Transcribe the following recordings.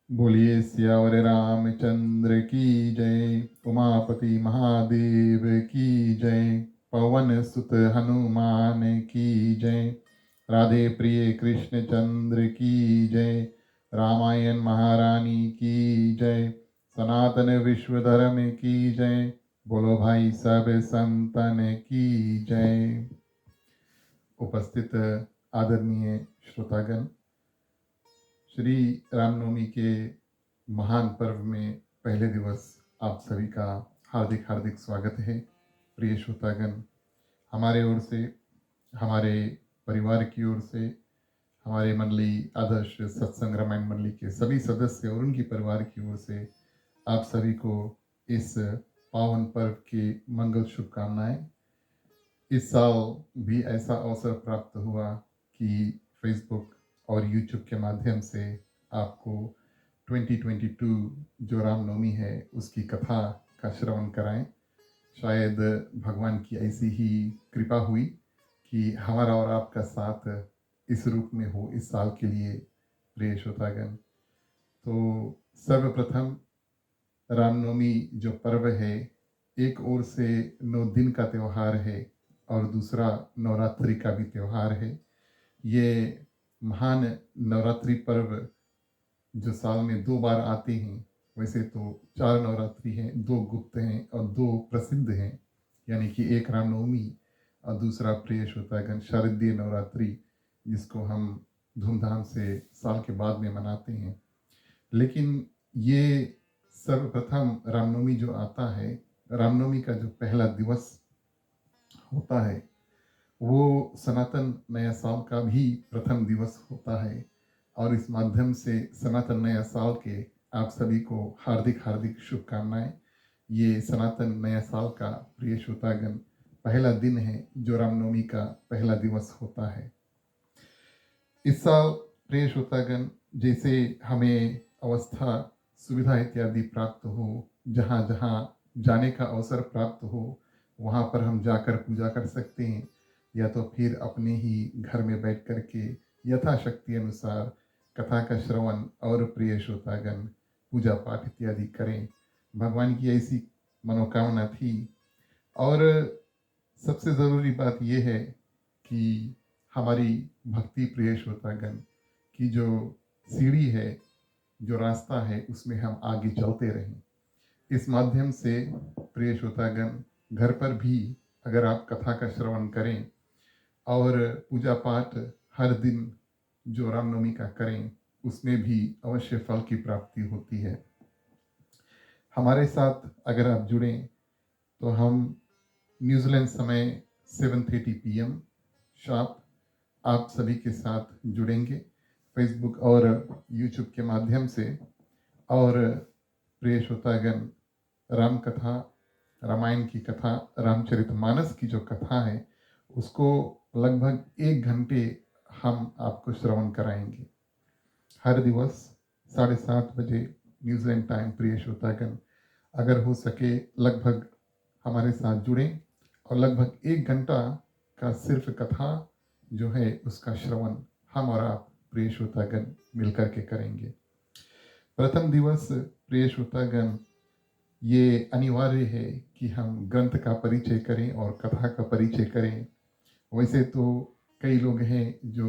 बोलिए सियावर रामचंद्र की जय। उमापति महादेव की जय। पवन सुत हनुमान की जय। राधे प्रिय कृष्ण चंद्र की जय। रामायण महारानी की जय। सनातन विश्व धर्म की जय। बोलो भाई सब संतन की जय। उपस्थित आदरणीय श्रोतागण, श्री रामनवमी के महान पर्व में पहले दिवस आप सभी का हार्दिक हार्दिक स्वागत है। प्रिय श्रोतागण, हमारे ओर से, हमारे परिवार की ओर से, हमारे मंडली आदर्श सत्संग रामायण मंडली के सभी सदस्य और उनकी परिवार की ओर से आप सभी को इस पावन पर्व की मंगल शुभकामनाएं। इस साल भी ऐसा अवसर प्राप्त हुआ कि फेसबुक और यूट्यूब के माध्यम से आपको 2022 जो रामनवमी है उसकी कथा का श्रवण कराएं। शायद भगवान की ऐसी ही कृपा हुई कि हमारा और आपका साथ इस रूप में हो इस साल के लिए। प्रिय श्रोतागण, तो सर्वप्रथम रामनवमी जो पर्व है, एक ओर से 9 दिन का त्यौहार है और दूसरा नवरात्रि का भी त्यौहार है। ये महान नवरात्रि पर्व जो साल में 2 बार आते हैं, वैसे तो 4 नवरात्रि हैं, 2 गुप्त हैं और 2 प्रसिद्ध हैं, यानी कि एक रामनवमी और दूसरा प्रिय श्रोतागण शारदीय नवरात्रि, जिसको हम धूमधाम से साल के बाद में मनाते हैं। लेकिन ये सर्वप्रथम रामनवमी जो आता है, रामनवमी का जो पहला दिवस होता है, वो सनातन नया साल का भी प्रथम दिवस होता है। और इस माध्यम से सनातन नया साल के आप सभी को हार्दिक हार्दिक शुभकामनाएं। ये सनातन नया साल का प्रिय श्रोतागण पहला दिन है जो रामनवमी का पहला दिवस होता है। इस साल प्रिय श्रोतागण, जैसे हमें अवस्था सुविधा इत्यादि प्राप्त हो, जहाँ जहाँ जाने का अवसर प्राप्त हो, वहाँ पर हम जाकर पूजा कर सकते हैं, या तो फिर अपने ही घर में बैठ कर के यथाशक्ति अनुसार कथा का श्रवण और प्रिय श्रोतागण पूजा पाठ इत्यादि करें। भगवान की ऐसी मनोकामना थी। और सबसे ज़रूरी बात यह है कि हमारी भक्ति प्रिय श्रोतागण की जो सीढ़ी है, जो रास्ता है, उसमें हम आगे चलते रहें। इस माध्यम से प्रिय श्रोतागण, घर पर भी अगर आप कथा का श्रवण करें और पूजा पाठ हर दिन जो रामनवमी का करें, उसमें भी अवश्य फल की प्राप्ति होती है। हमारे साथ अगर आप जुड़ें तो हम न्यूजीलैंड समय 7:30 PM शार्प आप सभी के साथ जुड़ेंगे फेसबुक और यूट्यूब के माध्यम से। और प्रिय श्रोतागण, राम कथा, रामायण की कथा, रामचरितमानस की जो कथा है, उसको लगभग 1 घंटे हम आपको श्रवण कराएंगे हर दिवस 7:30 बजे न्यूजीलैंड टाइम। प्रिय श्रोतागण, अगर हो सके लगभग हमारे साथ जुड़ें और लगभग 1 घंटा का सिर्फ कथा जो है उसका श्रवण हम और आप प्रिय श्रोतागण मिलकर के करेंगे। प्रथम दिवस प्रिय श्रोतागण, ये अनिवार्य है कि हम ग्रंथ का परिचय करें और कथा का परिचय करें। वैसे तो कई लोग हैं जो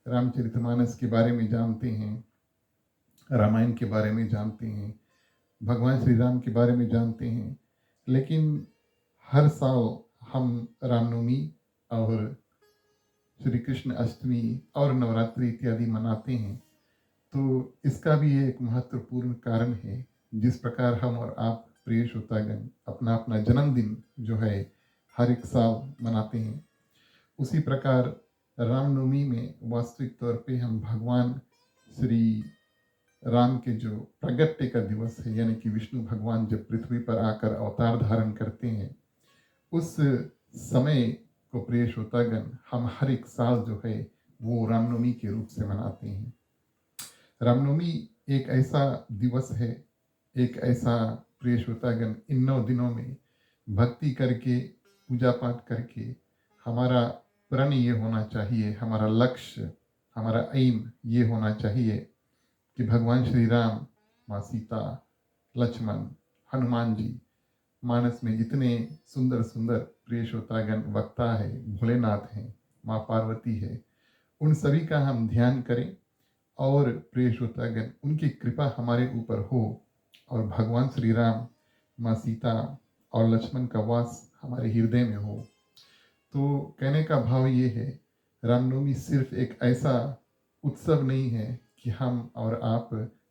रामचरितमानस के बारे में जानते हैं, रामायण के बारे में जानते हैं, भगवान श्री राम के बारे में जानते हैं, लेकिन हर साल हम रामनवमी और श्री कृष्ण अष्टमी और नवरात्रि इत्यादि मनाते हैं। तो इसका भी एक महत्वपूर्ण कारण है। जिस प्रकार हम और आप प्रिय श्रोतागण अपना अपना जन्मदिन जो है हर एक साल मनाते हैं, उसी प्रकार रामनवमी में वास्तविक तौर पे हम भगवान श्री राम के जो प्रगट्य का दिवस है, यानी कि विष्णु भगवान जब पृथ्वी पर आकर अवतार धारण करते हैं, उस समय को प्रिय श्रोतागण हम हर एक साल जो है वो रामनवमी के रूप से मनाते हैं। रामनवमी एक ऐसा दिवस है, एक ऐसा प्रिय श्रोतागण, इन 9 दिनों में भक्ति करके पूजा पाठ करके हमारा प्रण ये होना चाहिए, हमारा लक्ष्य, हमारा एम ये होना चाहिए कि भगवान श्री राम, माँ सीता, लक्ष्मण, हनुमान जी, मानस में जितने सुंदर सुंदर प्रिय श्रोतागण वक्ता है, भोलेनाथ हैं, माँ पार्वती है, उन सभी का हम ध्यान करें और प्रिय श्रोतागण उनकी कृपा हमारे ऊपर हो और भगवान श्री राम, माँ सीता और लक्ष्मण का वास हमारे हृदय में हो। तो कहने का भाव ये है, रामनवमी सिर्फ एक ऐसा उत्सव नहीं है कि हम और आप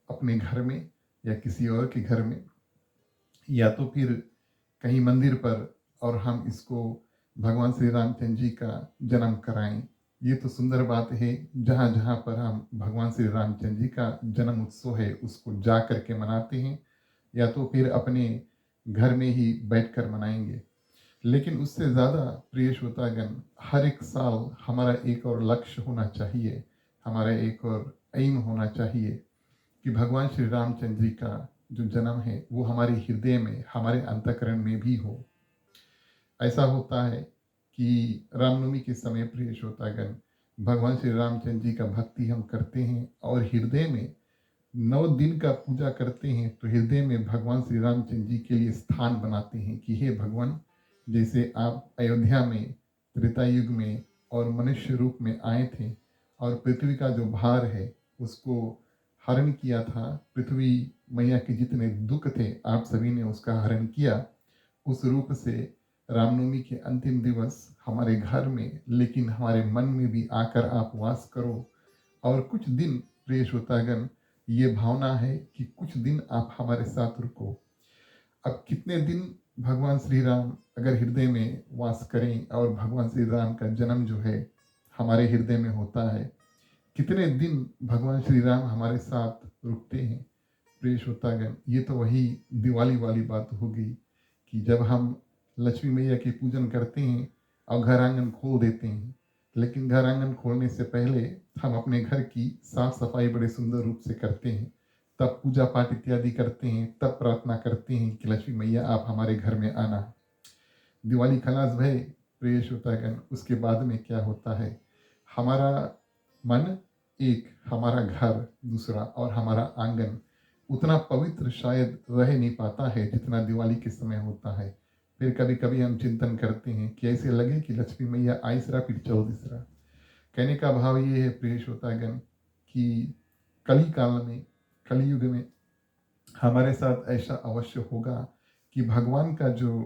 अपने घर में या किसी और के घर में या तो फिर कहीं मंदिर पर और हम इसको भगवान श्री रामचंद्र जी का जन्म कराएं। ये तो सुंदर बात है, जहाँ जहाँ पर हम भगवान श्री रामचंद्र जी का जन्म उत्सव है उसको जा करके मनाते हैं या तो फिर अपने घर में ही बैठकर मनाएंगे। लेकिन उससे ज़्यादा प्रिय श्रोतागण, हर एक साल हमारा एक और लक्ष्य होना चाहिए, हमारा एक और एम होना चाहिए कि भगवान श्री रामचंद्र जी का जो जन्म है वो हमारे हृदय में, हमारे अंतःकरण में भी हो। ऐसा होता है कि रामनवमी के समय प्रिय श्रोतागण, भगवान श्री रामचंद्र जी का भक्ति हम करते हैं और हृदय में 9 दिन का पूजा करते हैं, तो हृदय में भगवान श्री रामचंद्र जी के लिए स्थान बनाते हैं कि हे भगवान, जैसे आप अयोध्या में त्रेता युग में और मनुष्य रूप में आए थे और पृथ्वी का जो भार है उसको हरण किया था, पृथ्वी मैया के जितने दुख थे आप सभी ने उसका हरण किया। उस रूप से रामनवमी के अंतिम दिवस हमारे घर में, लेकिन हमारे मन में भी आकर आप वास करो। और कुछ दिन प्रिय श्रोतागण, ये भावना है कि कुछ दिन आप हमारे साथ रुको। अब कितने दिन भगवान श्री राम अगर हृदय में वास करें और भगवान श्री राम का जन्म जो है हमारे हृदय में होता है, कितने दिन भगवान श्री राम हमारे साथ रुकते हैं। प्रिय श्रोतागण, ये तो वही दिवाली वाली बात हो गई कि जब हम लक्ष्मी मैया की पूजन करते हैं और घर आंगन खोल देते हैं, लेकिन घर आंगन खोलने से पहले हम अपने घर की साफ सफाई बड़े सुंदर रूप से करते हैं, तब पूजा पाठ इत्यादि करते हैं, तब प्रार्थना करते हैं कि लक्ष्मी मैया आप हमारे घर में आना। दिवाली खलास भय प्रिय श्रोतागण, उसके बाद में क्या होता है, हमारा मन एक, हमारा घर दूसरा और हमारा आंगन उतना पवित्र शायद रह नहीं पाता है जितना दिवाली के समय होता है। फिर कभी कभी हम चिंतन करते हैं कि ऐसे लगे कि लक्ष्मी मैया आइसरा फिर चल दिसरा। कहने का भाव ये है प्रिय श्रोतागण कि कली काल में, कलयुग में हमारे साथ ऐसा अवश्य होगा कि भगवान का जो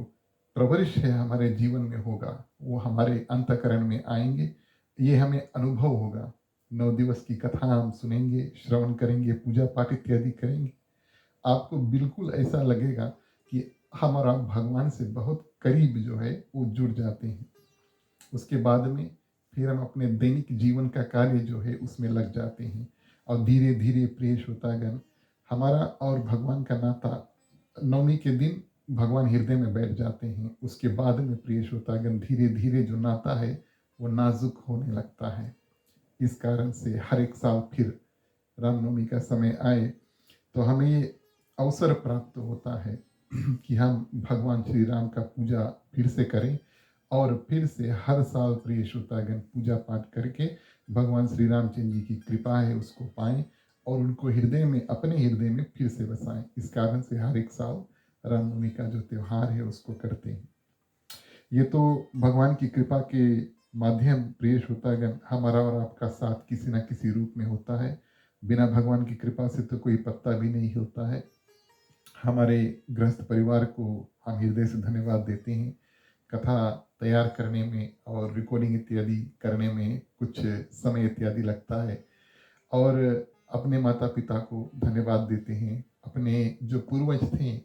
प्रवरिश है हमारे जीवन में होगा, वो हमारे अंतःकरण में आएंगे, ये हमें अनुभव होगा। 9 दिवस की कथा हम सुनेंगे, श्रवण करेंगे, पूजा पाठ इत्यादि करेंगे, आपको बिल्कुल ऐसा लगेगा कि हमारा भगवान से बहुत करीब जो है वो जुड़ जाते हैं। उसके बाद में फिर हम अपने दैनिक जीवन का कार्य जो है उसमें लग जाते हैं और धीरे धीरे प्रिय श्रोतागण, हमारा और भगवान का नाता नवमी के दिन भगवान हृदय में बैठ जाते हैं। उसके बाद में प्रिय श्रोतागण, धीरे धीरे जो नाता है वो नाजुक होने लगता है। इस कारण से हर एक साल फिर रामनवमी का समय आए तो हमें ये अवसर प्राप्त होता है कि हम भगवान श्री राम का पूजा फिर से करें और फिर से हर साल प्रिय श्रोतागण पूजा पाठ करके भगवान श्री रामचंद्र जी की कृपा है उसको पाएं और उनको हृदय में, अपने हृदय में फिर से बसाएं। इस कारण से हर एक साल रामनवमी का जो त्यौहार है उसको करते हैं। ये तो भगवान की कृपा के माध्यम प्रिय श्रोतागण हमारा और आपका साथ किसी न किसी रूप में होता है। बिना भगवान की कृपा से तो कोई पत्ता भी नहीं हिलता है। हमारे गृहस्थ परिवार को हम हृदय से धन्यवाद देते हैं। कथा तैयार करने में और रिकॉर्डिंग इत्यादि करने में कुछ समय इत्यादि लगता है और अपने माता पिता को धन्यवाद देते हैं, अपने जो पूर्वज थे।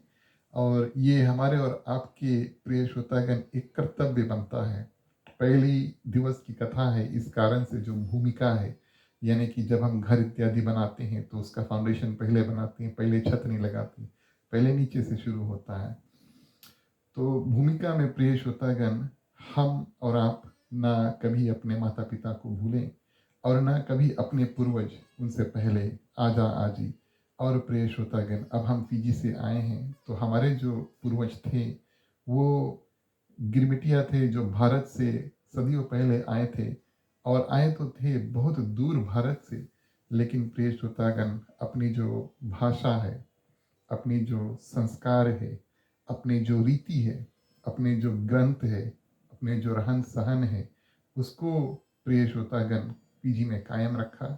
और ये हमारे और आपके प्रिय श्रोतागण एक कर्तव्य बनता है। पहली दिवस की कथा है, इस कारण से जो भूमिका है, यानी कि जब हम घर इत्यादि बनाते हैं तो उसका फाउंडेशन पहले बनाते हैं, पहले छत नहीं लगाते, पहले नीचे से शुरू होता है। तो भूमिका में प्रिय श्रोतागण, हम और आप ना कभी अपने माता पिता को भूलें और ना कभी अपने पूर्वज, उनसे पहले आजा आजी। और प्रिय श्रोतागण, अब हम पीजी से आए हैं तो हमारे जो पूर्वज थे वो गिरमिटिया थे, जो भारत से सदियों पहले आए थे और आए तो थे बहुत दूर भारत से, लेकिन प्रिय श्रोतागण, अपनी जो भाषा है, अपनी जो संस्कार है, अपनी जो रीति है, अपने जो ग्रंथ है, अपने जो रहन सहन है, उसको प्रिय श्रोतागण पीजी में कायम रखा।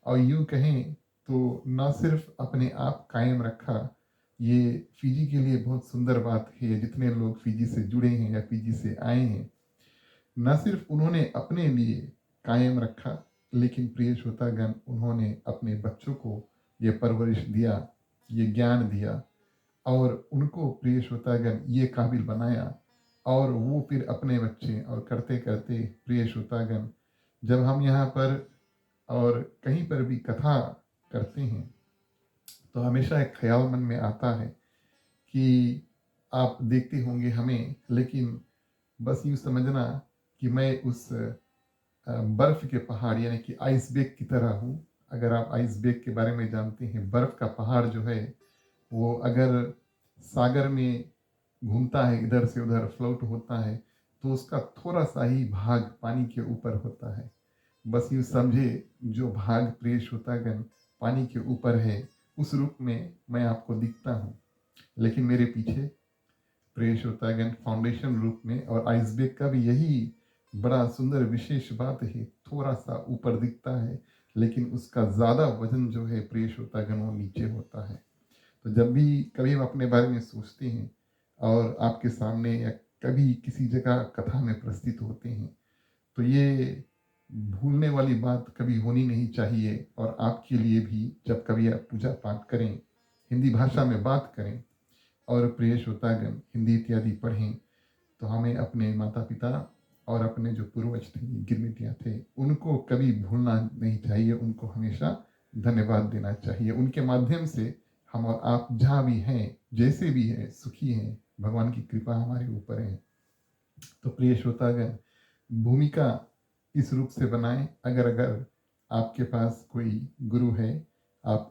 और यूं कहें तो न सिर्फ अपने आप कायम रखा, ये फिजी के लिए बहुत सुंदर बात है। जितने लोग फिजी से जुड़े हैं या फिजी से आए हैं, न सिर्फ उन्होंने अपने लिए कायम रखा, लेकिन प्रिय श्रोतागण, उन्होंने अपने बच्चों को ये परवरिश दिया, ये ज्ञान दिया, और उनको प्रिय श्रोतागण ये काबिल बनाया। और वो फिर अपने बच्चे, और करते करते प्रिय श्रोतागण, जब हम यहाँ पर और कहीं पर भी कथा करते हैं तो हमेशा एक ख्याल मन में आता है कि आप देखते होंगे हमें, लेकिन बस यूँ समझना कि मैं उस बर्फ के पहाड़ यानी कि आइसबेग की तरह हूँ। अगर आप आइसबेग के बारे में जानते हैं, बर्फ का पहाड़ जो है वो अगर सागर में घूमता है, इधर से उधर फ्लोट होता है, तो उसका थोड़ा सा ही भाग पानी के ऊपर होता है। बस यूँ समझे, जो भाग प्रिय श्रोतागण पानी के ऊपर है, उस रूप में मैं आपको दिखता हूँ। लेकिन मेरे पीछे प्रिय श्रोतागण फाउंडेशन रूप में, और आइसबेग का भी यही बड़ा सुंदर विशेष बात है, थोड़ा सा ऊपर दिखता है, लेकिन उसका ज़्यादा वजन जो है प्रिय श्रोतागण वो नीचे होता है। तो जब भी कभी हम अपने बारे में सोचते हैं और आपके सामने या कभी किसी जगह कथा में प्रस्तुत होते हैं, तो ये भूलने वाली बात कभी होनी नहीं चाहिए। और आपके लिए भी, जब कभी आप पूजा पाठ करें, हिंदी भाषा में बात करें और प्रिय श्रोतागण हिंदी इत्यादि पढ़ें, तो हमें अपने माता पिता और अपने जो पूर्वज थे, गिरमिटियाँ थे, उनको कभी भूलना नहीं चाहिए। उनको हमेशा धन्यवाद देना चाहिए। उनके माध्यम से हम और आप जहाँ भी हैं, जैसे भी हैं, सुखी हैं, भगवान की कृपा हमारे ऊपर है। तो प्रिय श्रोतागण, भूमिका इस रूप से बनाएं। अगर अगर आपके पास कोई गुरु है, आप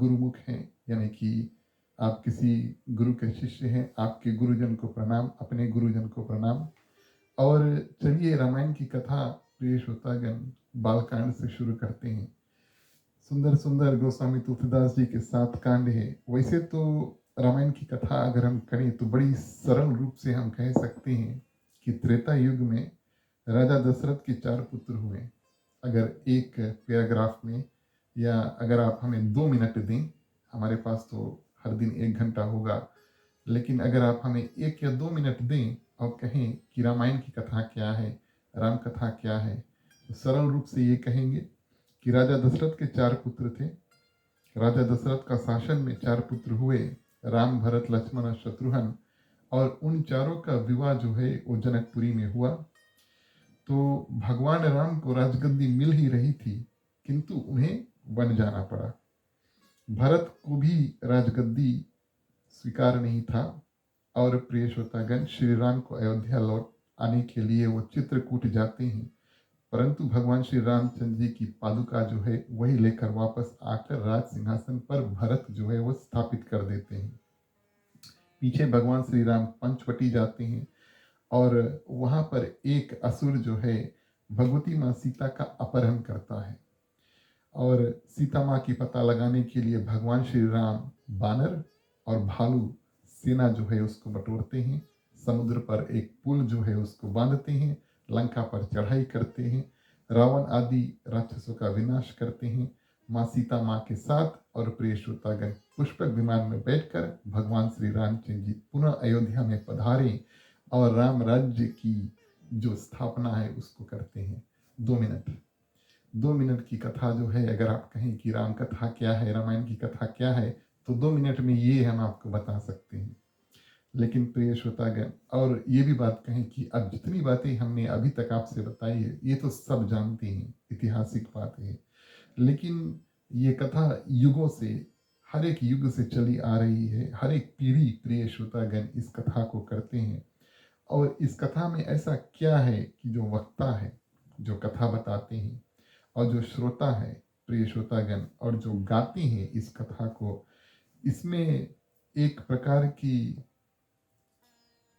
गुरुमुख हैं, यानी कि आप किसी गुरु के शिष्य हैं, आपके गुरुजन को प्रणाम, अपने गुरुजन को प्रणाम। और चलिए रामायण की कथा प्रिय श्रोतागण बालकांड से शुरू करते हैं। सुंदर सुंदर गोस्वामी तुलसीदास जी के 7 कांड है। वैसे तो रामायण की कथा अगर हम करें तो बड़ी सरल रूप से हम कह सकते हैं कि त्रेता युग में राजा दशरथ के 4 पुत्र हुए। अगर एक पैराग्राफ में, या अगर आप हमें 2 मिनट दें, हमारे पास तो हर दिन 1 घंटा होगा, लेकिन अगर आप हमें 1 या 2 मिनट दें और कहें कि रामायण की कथा क्या है, राम कथा क्या है, तो सरल रूप से ये कहेंगे कि राजा दशरथ के 4 पुत्र थे। राजा दशरथ का शासन में 4 पुत्र हुए, राम, भरत, लक्ष्मण और शत्रुघ्न। और उन चारों का विवाह जो है वो जनकपुरी में हुआ। तो भगवान राम को राजगद्दी मिल ही रही थी, किंतु उन्हें वन जाना पड़ा। भरत को भी राजगद्दी स्वीकार नहीं था, और प्रिय श्रोतागण, श्री राम को अयोध्या लौट आने के लिए वो चित्रकूट जाते हैं, परंतु भगवान श्री रामचंद्र जी की पादुका जो है वही लेकर वापस आकर राज सिंहासन पर भरत जो है वो स्थापित कर देते हैं। पीछे भगवान श्री राम पंचवटी जाते हैं, और वहां पर एक असुर जो है भगवती माँ सीता का अपहरण करता है। और सीता माँ की पता लगाने के लिए भगवान श्री राम बानर और भालू सेना जो है उसको बटोरते हैं, समुद्र पर एक पुल जो है उसको बांधते हैं, लंका पर चढ़ाई करते हैं, रावण आदि राक्षसों का विनाश करते हैं माँ सीता माँ के साथ। और प्रिय श्रोतागण, पुष्पक विमान में बैठकर भगवान श्री रामचंद्र जी पुनः अयोध्या में पधारे और राम राज्य की जो स्थापना है उसको करते हैं। 2 मिनट की कथा जो है, अगर आप कहें कि राम कथा क्या है, रामायण की कथा क्या है, तो 2 मिनट में ये हम आपको बता सकते हैं। लेकिन प्रिय श्रोतागण, और ये भी बात कहें कि अब जितनी बातें हमने अभी तक आपसे बताई है, ये तो सब जानते हैं, ऐतिहासिक बात है। लेकिन ये कथा युगों से, हर एक युग से चली आ रही है। हर एक पीढ़ी प्रिय श्रोतागण इस कथा को करते हैं। और इस कथा में ऐसा क्या है कि जो वक्ता है, जो कथा बताते हैं, और जो श्रोता है प्रिय श्रोतागण, और जो गाते हैं इस कथा को, इसमें एक प्रकार की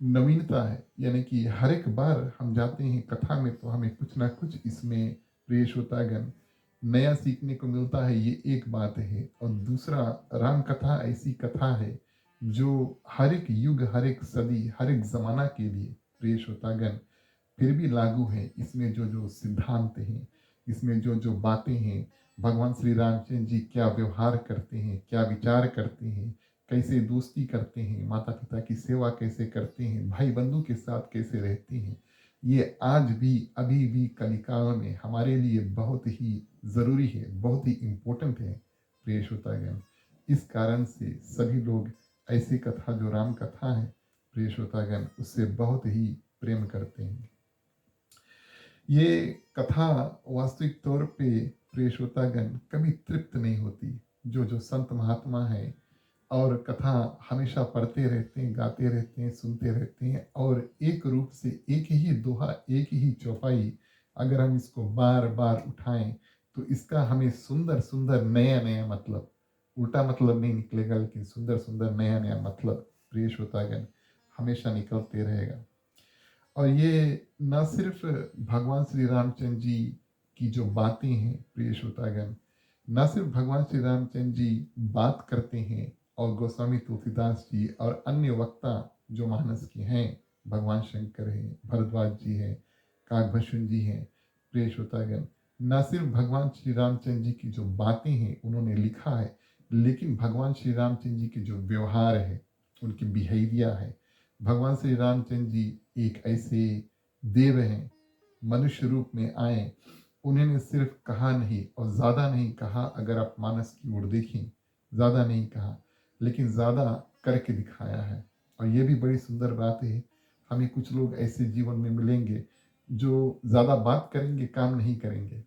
नवीनता है। यानी कि हर एक बार हम जाते हैं कथा में तो हमें कुछ ना कुछ इसमें प्रिय श्रोतागण नया सीखने को मिलता है, ये एक बात है। और दूसरा, राम कथा ऐसी कथा है जो हर एक युग, हर एक सदी, हर एक ज़माना के लिए, प्रिय श्रोतागण, फिर भी लागू है। इसमें जो जो सिद्धांत हैं, इसमें जो जो बातें हैं, भगवान श्री रामचंद्र जी क्या व्यवहार करते हैं, क्या विचार करते हैं, कैसे दोस्ती करते हैं, माता पिता की सेवा कैसे करते हैं, भाई बंधु के साथ कैसे रहते हैं, ये आज भी, अभी भी कलिकाल में हमारे लिए बहुत ही ज़रूरी है, बहुत ही इम्पोर्टेंट है, प्रिय श्रोतागण। इस कारण से सभी लोग ऐसी कथा जो राम कथा है, प्रिय श्रोतागण, उससे बहुत ही प्रेम करते हैं। ये कथा वास्तविक तौर पे, प्रिय श्रोतागण, कभी तृप्त नहीं होती। जो जो संत महात्मा है और कथा हमेशा पढ़ते रहते हैं, गाते रहते हैं, सुनते रहते हैं, और एक रूप से एक ही दोहा, एक ही चौपाई अगर हम इसको बार बार उठाएं तो इसका हमें सुंदर सुंदर नया नया मतलब, उल्टा मतलब नहीं निकलेगा, लेकिन सुंदर सुंदर नया नया मतलब, प्रिय श्रोतागण, हमेशा निकलते रहेगा। और ये न सिर्फ भगवान श्री रामचंद्र जी की जो बातें हैं, प्रिय श्रोतागण, न सिर्फ भगवान श्री रामचंद्र जी बात करते हैं, और गोस्वामी तुलसीदास जी और अन्य वक्ता जो मानस के हैं, भगवान शंकर हैं, भरद्वाज जी हैं, काकभूषण जी हैं, प्रिय श्रोतागण, न सिर्फ भगवान श्री रामचंद्र जी की जो बातें हैं उन्होंने लिखा है, लेकिन भगवान श्री रामचंद्र जी के जो व्यवहार है, उनकी बिहेवियर है। भगवान श्री रामचंद्र जी एक ऐसे देव हैं, मनुष्य रूप में आए, उन्होंने सिर्फ कहा नहीं और ज़्यादा नहीं कहा, अगर आप मानस की ओर देखें, ज़्यादा नहीं कहा, लेकिन ज़्यादा करके दिखाया है। और ये भी बड़ी सुंदर बात है, हमें कुछ लोग ऐसे जीवन में मिलेंगे जो ज़्यादा बात करेंगे, काम नहीं करेंगे।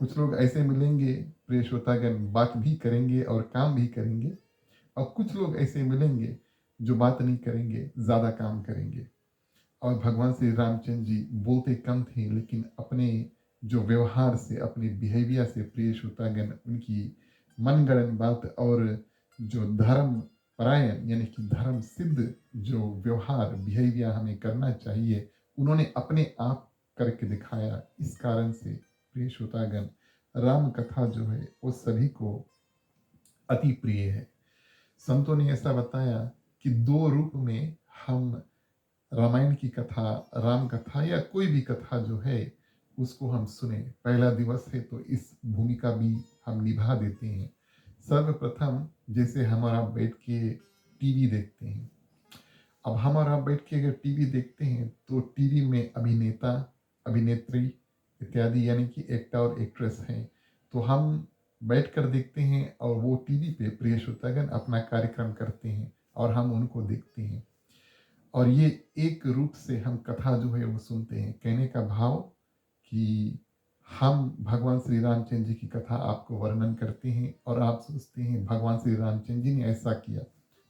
कुछ लोग ऐसे मिलेंगे, प्रिय श्रोतागण, बात भी करेंगे और काम भी करेंगे। और कुछ लोग ऐसे मिलेंगे जो बात नहीं करेंगे, ज़्यादा काम करेंगे। और भगवान श्री रामचंद्र जी बोलते कम थे, लेकिन अपने जो व्यवहार से, अपने बिहेवियर से, प्रिय श्रोतागण, उनकी मनगढ़ंत बात और जो धर्म परायण यानी कि धर्म सिद्ध जो व्यवहार, बिहेवियर हमें करना चाहिए, उन्होंने अपने आप करके दिखाया। इस कारण से, प्रिय श्रोतागण, राम कथा जो है वो सभी को अति प्रिय है। संतों ने ऐसा बताया कि दो रूप में हम रामायण की कथा, राम कथा या कोई भी कथा जो है उसको हम सुने। पहला दिवस है तो इस भूमिका भी हम निभा देते हैं। सर्वप्रथम जैसे हमारा बैठ के टीवी देखते हैं। अब हमारा बैठ के अगर टीवी देखते हैं तो टीवी में अभिनेता, अभिनेत्री इत्यादि यानी कि एक्टर और एक्ट्रेस हैं, तो हम बैठ कर देखते हैं और वो टीवी पे, प्रिय श्रोतागण, अपना कार्यक्रम करते हैं और हम उनको देखते हैं। और ये एक रूप से हम कथा जो है वो सुनते हैं। कहने का भाव कि हम भगवान श्री रामचंद्र जी की कथा आपको वर्णन करते हैं और आप सोचते हैं भगवान श्री रामचंद्र जी ने ऐसा किया,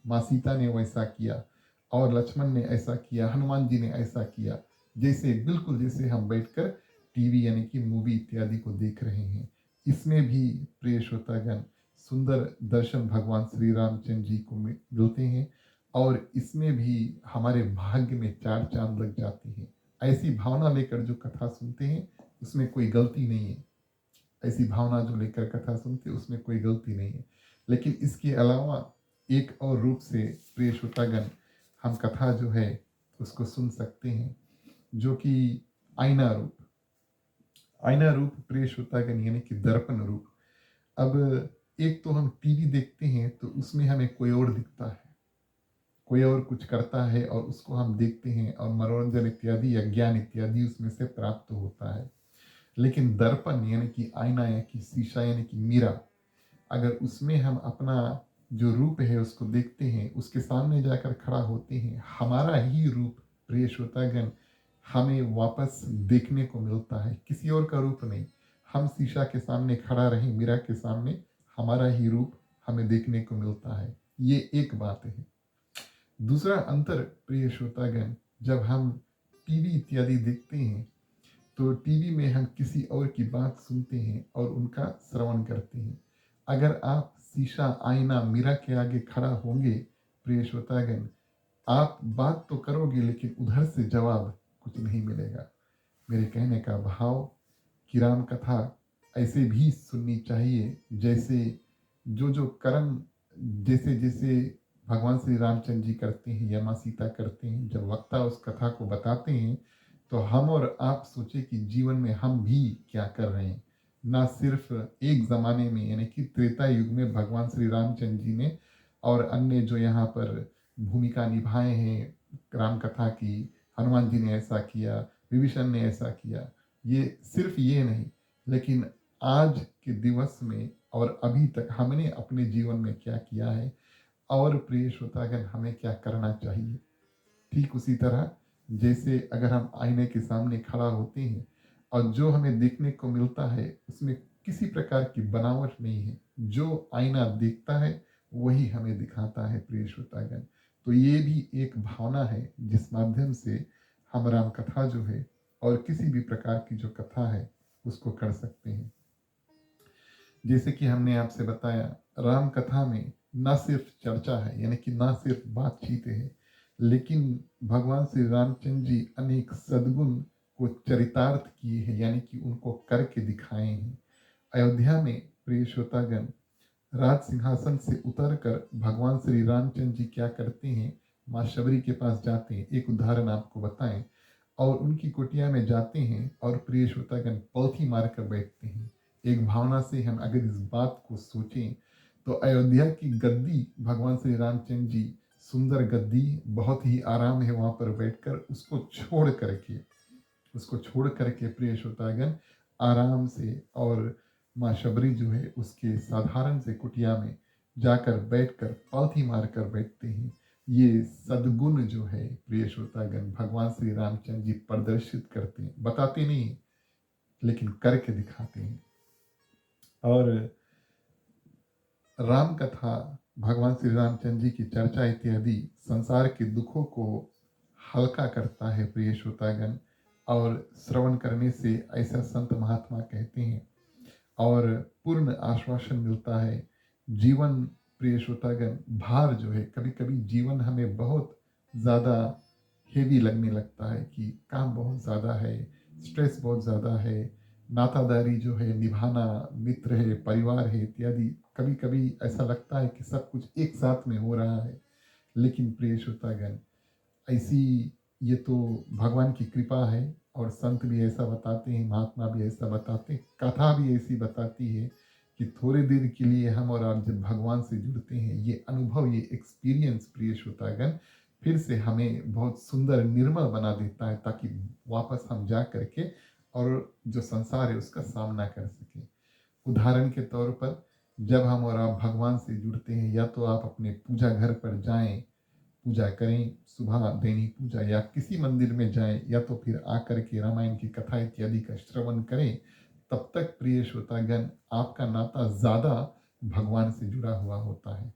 माँ सीता ने वैसा किया, और लक्ष्मण ने ऐसा किया, हनुमान जी ने ऐसा किया, जैसे बिल्कुल जैसे हम बैठकर टीवी यानी कि मूवी इत्यादि को देख रहे हैं। इसमें भी, प्रिय श्रोतागण, सुंदर दर्शन भगवान श्री रामचंद्र जी को मिलते हैं, और इसमें भी हमारे भाग्य में चार चांद लग जाते हैं। ऐसी भावना लेकर जो कथा सुनते हैं उसमें कोई गलती नहीं है। ऐसी भावना जो लेकर कथा सुनते हैं उसमें कोई गलती नहीं है। लेकिन इसके अलावा एक और रूप से, प्रिय श्रोतागण, हम कथा जो है उसको सुन सकते हैं, जो कि आईना रूप। आईना रूप, प्रिय श्रोतागण, यानी कि दर्पण रूप। अब एक तो हम टीवी देखते हैं तो उसमें हमें कोई और दिखता है, कोई और कुछ करता है और उसको हम देखते हैं, और मनोरंजन इत्यादि या ज्ञान इत्यादि उसमें से प्राप्त होता है। लेकिन दर्पण यानी कि आईना या कि शीशा यानी कि मीरा, अगर उसमें हम अपना जो रूप है उसको देखते हैं, उसके सामने जाकर खड़ा होते हैं, हमारा ही रूप, प्रिय श्रोतागण, हमें वापस देखने को मिलता है, किसी और का रूप नहीं। हम शीशा के सामने खड़ा रहें, मीरा के सामने, हमारा ही रूप हमें देखने को मिलता है। ये एक बात है। दूसरा अंतर, प्रिय श्रोतागण, जब हम टीवी इत्यादि देखते हैं तो टीवी में हम किसी और की बात सुनते हैं और उनका श्रवण करते हैं। अगर आप शीशा, आईना, मीरा के आगे खड़ा होंगे, प्रिय श्रोतागण, आप बात तो करोगे लेकिन उधर से जवाब कुछ नहीं मिलेगा। मेरे कहने का भाव कि राम कथा ऐसे भी सुननी चाहिए जैसे जो जो कर्म जैसे जैसे भगवान श्री रामचंद्र जी करते हैं या माँ सीता करते हैं, जब वक्ता उस कथा को बताते हैं तो हम और आप सोचे कि जीवन में हम भी क्या कर रहे हैं। ना सिर्फ एक ज़माने में यानी कि त्रेता युग में भगवान श्री रामचंद्र जी ने और अन्य जो यहाँ पर भूमिका निभाए हैं राम कथा की, हनुमान जी ने ऐसा किया, विभीषण ने ऐसा किया, ये सिर्फ ये नहीं, लेकिन आज के दिवस में और अभी तक हमने अपने जीवन में क्या किया है और प्रिय श्रोतागण हमें क्या करना चाहिए। ठीक उसी तरह जैसे अगर हम आईने के सामने खड़ा होते हैं और जो हमें देखने को मिलता है उसमें किसी प्रकार की बनावट नहीं है, जो आईना देखता है वही हमें दिखाता है प्रिय श्रोतागण। तो ये भी एक भावना है जिस माध्यम से हम राम कथा जो है और किसी भी प्रकार की जो कथा है उसको कर सकते हैं। जैसे कि हमने आपसे बताया राम कथा में न सिर्फ चर्चा है यानी कि न सिर्फ बातचीत है, लेकिन भगवान श्री रामचंद्र जी अनेक सद्गुण को चरितार्थ किए हैं यानी कि उनको करके दिखाए हैं। अयोध्या में प्रिय श्रोतागण राज सिंहासन से उतरकर भगवान श्री रामचंद्र जी क्या करते हैं, माँ शबरी के पास जाते हैं। एक उदाहरण आपको बताएं, और उनकी कुटिया में जाते हैं और प्रिय श्रोतागण पलथी मार कर बैठते हैं। एक भावना से हम अगर इस बात को सोचें तो अयोध्या की गद्दी भगवान श्री रामचंद्र जी, सुंदर गद्दी, बहुत ही आराम है वहां पर बैठकर, उसको छोड़ करके प्रिय श्रोतागण आराम से और माँ शबरी जो है उसके साधारण से कुटिया में जाकर बैठकर पालथी मार कर बैठते हैं। ये सद्गुण जो है प्रिय श्रोतागण भगवान श्री रामचंद्र जी प्रदर्शित करते हैं, बताते नहीं लेकिन करके दिखाते हैं। और राम कथा, भगवान श्री रामचंद्र जी की चर्चा इत्यादि संसार के दुखों को हल्का करता है प्रिय श्रोतागण, और श्रवण करने से ऐसा संत महात्मा कहते हैं और पूर्ण आश्वासन मिलता है। जीवन प्रिय श्रोतागण भार जो है, कभी कभी जीवन हमें बहुत ज़्यादा हेवी लगने लगता है कि काम बहुत ज़्यादा है, स्ट्रेस बहुत ज़्यादा है, नातादारी जो है निभाना, मित्र है, परिवार है इत्यादि, कभी कभी ऐसा लगता है कि सब कुछ एक साथ में हो रहा है। लेकिन प्रिय श्रोतागण ऐसी, ये तो भगवान की कृपा है और संत भी ऐसा बताते हैं, महात्मा भी ऐसा बताते हैं, कथा भी ऐसी बताती है कि थोड़े देर के लिए हम और आप जब भगवान से जुड़ते हैं, ये अनुभव, ये एक्सपीरियंस प्रिय श्रोतागण फिर से हमें बहुत सुंदर निर्मल बना देता है, ताकि वापस हम जा करके और जो संसार है उसका सामना कर सकें। उदाहरण के तौर पर जब हम और आप भगवान से जुड़ते हैं, या तो आप अपने पूजा घर पर जाएं, पूजा करें, सुबह दैनिक पूजा, या किसी मंदिर में जाएं, या तो फिर आकर के रामायण की कथा इत्यादि का श्रवण करें, तब तक प्रिय श्रोतागण आपका नाता ज़्यादा भगवान से जुड़ा हुआ होता है।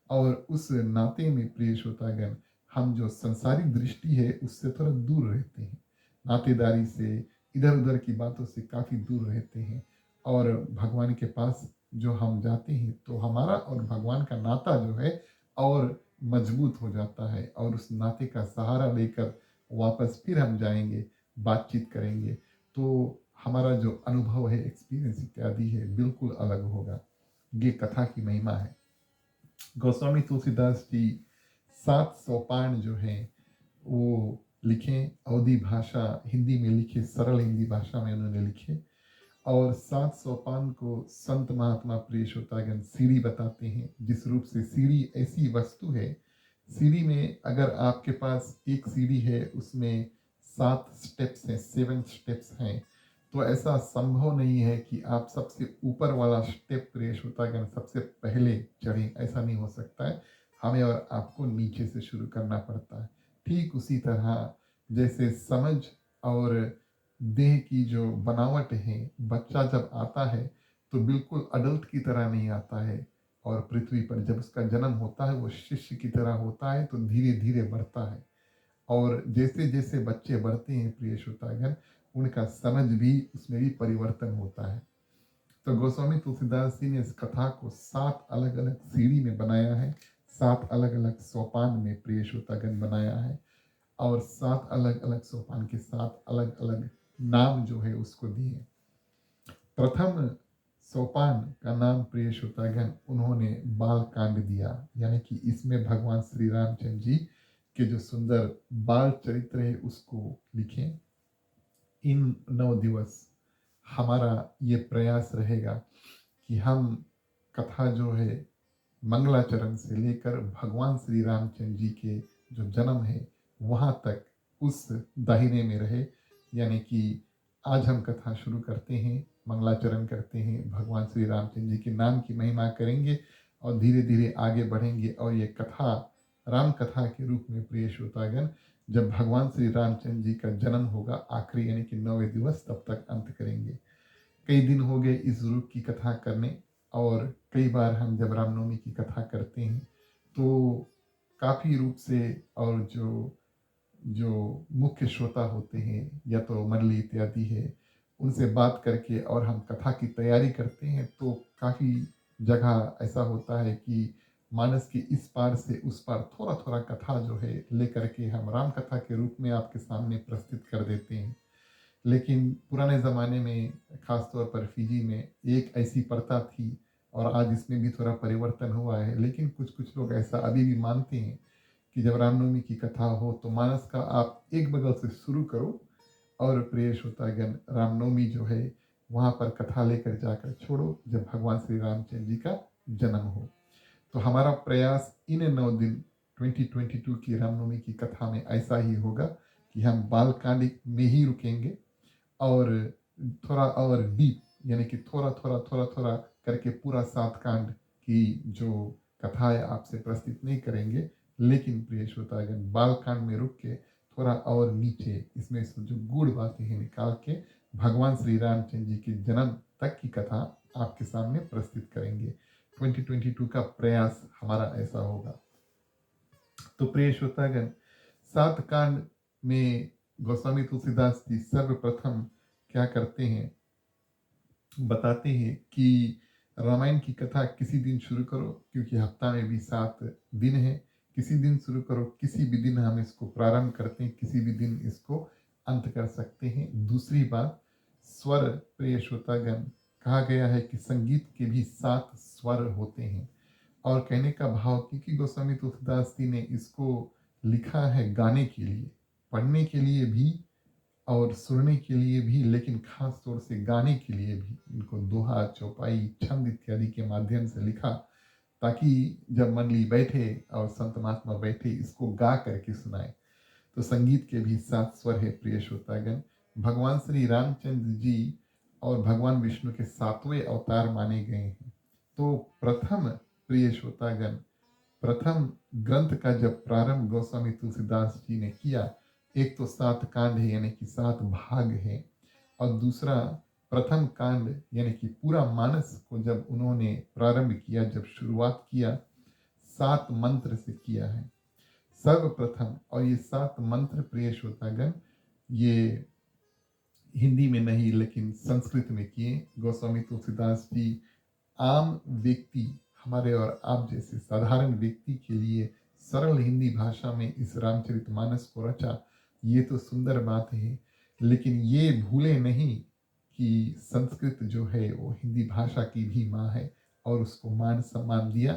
और उस नाते में प्रिय श्रोतागण हम जो संसारिक दृष्टि है उससे थोड़ा दूर रहते हैं, नातेदारी से, इधर उधर की बातों से काफ़ी दूर रहते हैं, और भगवान के पास जो हम जाते हैं तो हमारा और भगवान का नाता जो है और मजबूत हो जाता है, और उस नाते का सहारा लेकर वापस फिर हम जाएंगे, बातचीत करेंगे, तो हमारा जो अनुभव है, एक्सपीरियंस इत्यादि है, बिल्कुल अलग होगा। ये कथा की महिमा है। गोस्वामी तुलसीदास जी 7 सोपान जो है वो लिखे, अवधी भाषा हिंदी में लिखे, सरल हिंदी भाषा में उन्होंने लिखे, और 7 सोपान को संत महात्मा प्रिय श्रोतागण सीढ़ी बताते हैं। जिस रूप से सीढ़ी ऐसी वस्तु है, सीढ़ी में अगर आपके पास एक सीढ़ी है उसमें 7 स्टेप्स हैं, 7 स्टेप्स हैं, तो ऐसा संभव नहीं है कि आप सबसे ऊपर वाला स्टेप प्रिय श्रोतागण सबसे पहले चढ़ें, ऐसा नहीं हो सकता है। हमें और आपको नीचे से शुरू करना पड़ता है। ठीक उसी तरह जैसे समझ और देह की जो बनावट है, बच्चा जब आता है तो बिल्कुल अडल्ट की तरह नहीं आता है, और पृथ्वी पर जब उसका जन्म होता है वो शिष्य की तरह होता है, तो धीरे धीरे बढ़ता है। और जैसे जैसे बच्चे बढ़ते हैं प्रिय श्रोतागण, उनका समझ भी, उसमें भी परिवर्तन होता है। तो गोस्वामी तुलसीदास जी ने इस कथा को 7 अलग अलग सीढ़ी में बनाया है, 7 अलग अलग सोपान में प्रिय श्रोतागण बनाया है, और 7 अलग अलग सोपान के साथ अलग अलग नाम जो है उसको दिए। प्रथम सोपान का नाम प्रिय श्रोतागण उन्होंने बाल कांड दिया, यानी कि इसमें भगवान श्री रामचंद्र जी के जो सुंदर बाल चरित्र है उसको लिखें। इन 9 दिवस हमारा ये प्रयास रहेगा कि हम कथा जो है मंगलाचरण से लेकर भगवान श्री रामचंद्र जी के जो जन्म है वहाँ तक उस दाहिने में रहे। यानी कि आज हम कथा शुरू करते हैं, मंगलाचरण करते हैं, भगवान श्री रामचंद्र जी के नाम की महिमा करेंगे और धीरे धीरे आगे बढ़ेंगे। और ये कथा राम कथा के रूप में प्रिय श्रोतागण जब भगवान श्री रामचंद्र जी का जन्म होगा आखिरी यानी कि 9वें दिवस तब तक अंत करेंगे। कई दिन हो गए इस रूप की कथा करने, और कई बार हम जब रामनवमी की कथा करते हैं तो काफ़ी रूप से, और जो जो मुख्य श्रोता होते हैं या तो मंडली इत्यादि है उनसे बात करके और हम कथा की तैयारी करते हैं तो काफ़ी जगह ऐसा होता है कि मानस के इस पार से उस पार थोड़ा थोड़ा कथा जो है लेकर के हम राम कथा के रूप में आपके सामने प्रस्तुत कर देते हैं। लेकिन पुराने ज़माने में ख़ासतौर पर फिजी में एक ऐसी प्रथा थी, और आज इसमें भी थोड़ा परिवर्तन हुआ है, लेकिन कुछ कुछ लोग ऐसा अभी भी मानते हैं कि जब रामनवमी की कथा हो तो मानस का आप एक बगल से शुरू करो और प्रिय श्रोतागण रामनवमी जो है वहाँ पर कथा लेकर जाकर छोड़ो जब भगवान श्री रामचंद्र जी का जन्म हो। तो हमारा प्रयास इन 9 दिन 2022 की रामनवमी की कथा में ऐसा ही होगा कि हम बालकांड में ही रुकेंगे और थोड़ा और डीप यानी कि थोड़ा थोड़ा थोड़ा थोड़ा करके पूरा 7 कांड की जो कथा है आपसे प्रस्तुत नहीं करेंगे। लेकिन प्रिय श्रोतागण बाल कांड में रुक के थोड़ा और नीचे इसमें से जो गूढ़ बातें हैं निकाल के भगवान श्री रामचंद्र जी के जन्म तक की कथा आपके सामने प्रस्तुत करेंगे। 2022 का प्रयास हमारा ऐसा होगा। तो प्रिय श्रोतागण 7 कांड में गोस्वामी तुलसीदास जी सर्वप्रथम क्या करते हैं, बताते हैं कि रामायण की कथा किसी दिन शुरू करो, क्योंकि हफ्ता में भी 7 दिन है, किसी दिन शुरू करो, किसी भी दिन हम इसको प्रारंभ करते हैं, किसी भी दिन इसको अंत कर सकते हैं। दूसरी बात स्वर, प्रिय श्रोतागण कहा गया है कि संगीत के भी 7 स्वर होते हैं। और कहने का भाव क्योंकि गोस्वामी तुलसीदास जी ने इसको लिखा है गाने के लिए, पढ़ने के लिए भी और सुनने के लिए भी, लेकिन खास तौर से गाने के लिए भी इनको दोहा, चौपाई, छंद इत्यादि के माध्यम से लिखा, ताकि जब मंडली बैठे और संत महात्मा बैठे इसको गा करके सुनाए। तो संगीत के भी 7 स्वर है प्रिय श्रोतागण। भगवान श्री रामचंद्र जी और भगवान विष्णु के 7वें अवतार माने गए हैं। तो प्रथम प्रिय श्रोतागण प्रथम ग्रंथ का जब प्रारंभ गोस्वामी तुलसीदास जी ने किया, एक तो 7 कांड है यानी कि 7 भाग है, और दूसरा प्रथम कांड यानी कि पूरा मानस को जब उन्होंने प्रारंभ किया, जब शुरुआत किया 7 मंत्र से किया है सर्वप्रथम। और ये 7 मंत्र प्रिय श्रोतागण ये हिंदी में नहीं लेकिन संस्कृत में किए। गोस्वामी तुलसीदास जी आम व्यक्ति, हमारे और आप जैसे साधारण व्यक्ति के लिए सरल हिंदी भाषा में इस रामचरितमानस को रचा, ये तो सुंदर बात है। लेकिन ये भूले नहीं कि संस्कृत जो है वो हिंदी भाषा की भी माँ है, और उसको मान सम्मान दिया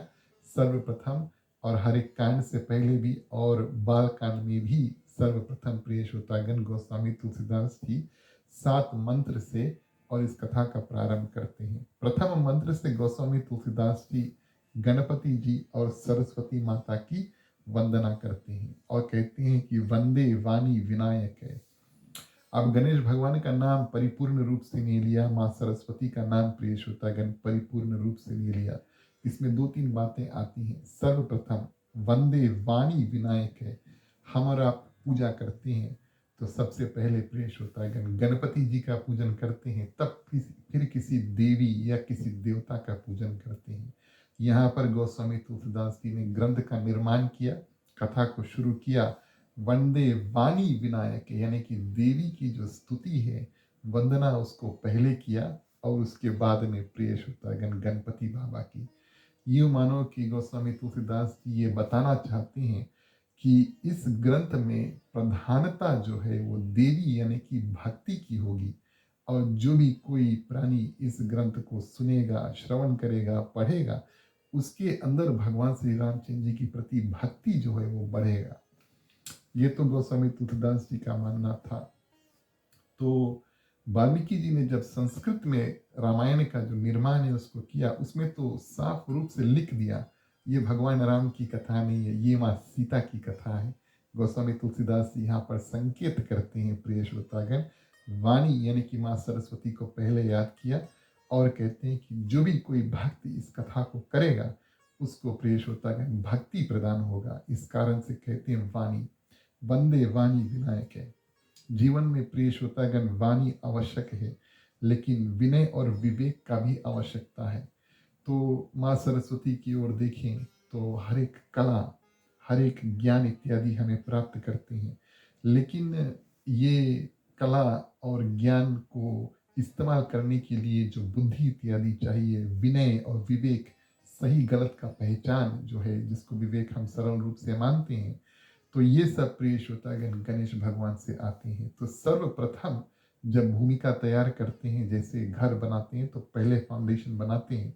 सर्वप्रथम। और हर एक कांड से पहले भी और बाल कांड में भी सर्वप्रथम प्रिय श्रोतागण गोस्वामी तुलसीदास जी 7 मंत्र से और इस कथा का प्रारंभ करते हैं। प्रथम मंत्र से गोस्वामी तुलसीदास जी गणपति जी और सरस्वती माता की वंदना करते हैं और कहते हैं कि वंदे वाणी विनायक है। अब गणेश भगवान का नाम परिपूर्ण रूप से नहीं लिया, माँ सरस्वती का नाम प्रिय श्रोतागण परिपूर्ण रूप से नहीं लिया। इसमें 2-3 बातें आती हैं। सर्वप्रथम वंदे वाणी विनायक है, हम और आप पूजा करते हैं तो सबसे पहले प्रिय श्रोतागण गणपति जी का पूजन करते हैं, तब फिर किसी देवी या किसी देवता का पूजन करते हैं। यहाँ पर गोस्वामी तुलसीदास जी ने ग्रंथ का निर्माण किया, कथा को शुरू किया वंदे वाणी विनायक, यानी कि देवी की जो स्तुति है वंदना उसको पहले किया और उसके बाद में प्रिय श्रोतागण गणपति बाबा की। यूँ मानो कि गोस्वामी तुलसीदास जी ये बताना चाहते हैं कि इस ग्रंथ में प्रधानता जो है वो देवी यानी कि भक्ति की होगी, और जो भी कोई प्राणी इस ग्रंथ को सुनेगा, श्रवण करेगा, पढ़ेगा, उसके अंदर भगवान श्री रामचंद्र जी की प्रति भक्ति जो है वो बढ़ेगा। ये तो गोस्वामी तुलसीदास जी का मानना था। तो वाल्मीकि जी ने जब संस्कृत में रामायण का जो निर्माण है उसको किया, उसमें तो साफ रूप से लिख दिया ये भगवान राम की कथा नहीं है, ये माँ सीता की कथा है। गोस्वामी तुलसीदास जी यहाँ पर संकेत करते हैं प्रिय श्रोतागण, वाणी यानी कि माँ सरस्वती को पहले याद किया और कहते हैं कि जो भी कोई भक्त इस कथा को करेगा उसको प्रिय श्रोतागण भक्ति प्रदान होगा। इस कारण से कहते हैं वाणी, वंदे वाणी विनायक है। जीवन में प्रिय श्रोतागण वाणी आवश्यक है, लेकिन विनय और विवेक का भी आवश्यकता है। तो माँ सरस्वती की ओर देखें तो हर एक कला, हर एक ज्ञान इत्यादि हमें प्राप्त करते हैं, लेकिन ये कला और ज्ञान को इस्तेमाल करने के लिए जो बुद्धि इत्यादि चाहिए, विनय और विवेक, सही गलत का पहचान जो है, जिसको विवेक हम सरल रूप से मानते हैं, तो ये सब प्रिय श्रोतागण गणेश भगवान से आते हैं। तो सर्वप्रथम जब भूमिका तैयार करते हैं, जैसे घर बनाते हैं तो पहले फाउंडेशन बनाते हैं,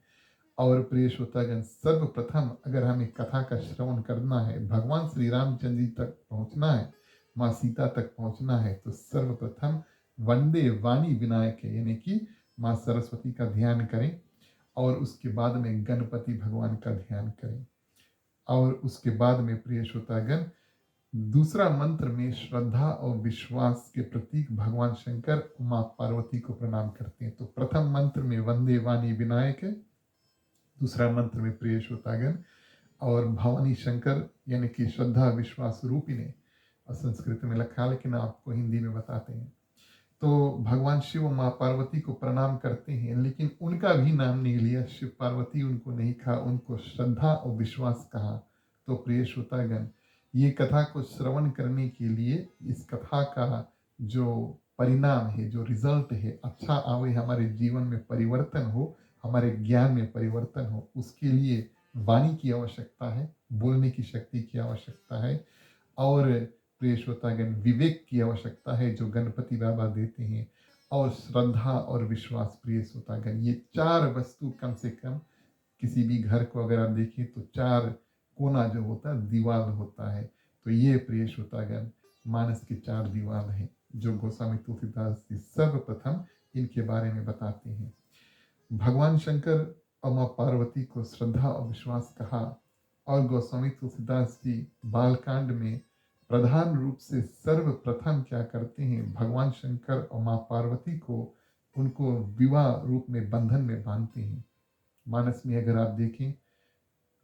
और प्रिय श्रोतागण सर्वप्रथम अगर हमें कथा का श्रवण करना है, भगवान श्री रामचंद्र जी तक पहुंचना है, माँ सीता तक पहुंचना है, तो सर्वप्रथम वंदे वाणी विनायक है, यानी कि माँ सरस्वती का ध्यान करें और उसके बाद में गणपति भगवान का ध्यान करें। और उसके बाद में प्रिय श्रोतागण दूसरा मंत्र में श्रद्धा और विश्वास के प्रतीक भगवान शंकर माँ पार्वती को प्रणाम करते हैं। तो प्रथम मंत्र में वंदे वाणी विनायक है, दूसरा मंत्र में प्रिय श्रोतागण और भवानी शंकर यानी कि श्रद्धा विश्वास रूपिणी, संस्कृत में लिखा लेकिन आपको हिंदी में बताते हैं। तो भगवान शिव माँ पार्वती को प्रणाम करते हैं, लेकिन उनका भी नाम नहीं लिया, शिव पार्वती उनको नहीं कहा, उनको श्रद्धा और विश्वास कहा। तो प्रिय श्रोतागण ये कथा को श्रवण करने के लिए इस कथा का जो परिणाम है, जो रिजल्ट है, अच्छा आवे, हमारे जीवन में परिवर्तन हो, हमारे ज्ञान में परिवर्तन हो, उसके लिए वाणी की आवश्यकता है, बोलने की शक्ति की आवश्यकता है, और प्रिय श्रोतागण विवेक की आवश्यकता है जो गणपति बाबा देते हैं, और श्रद्धा और विश्वास। प्रिय श्रोतागण ये चार वस्तु कम से कम किसी भी घर को अगर आप देखें तो चार कोना जो होता है दीवार होता है। तो ये प्रिय श्रोतागण मानस के चार दीवार हैं जो गोस्वामी तुलसीदास जी सर्वप्रथम इनके बारे में बताते हैं। भगवान शंकर और माँ पार्वती को श्रद्धा और विश्वास कहा, और गोस्वामी तुलसीदास जी बालकांड में प्रधान रूप से सर्वप्रथम क्या करते हैं, भगवान शंकर और माँ पार्वती को उनको विवाह रूप में बंधन में बांधते हैं। मानस में अगर आप देखें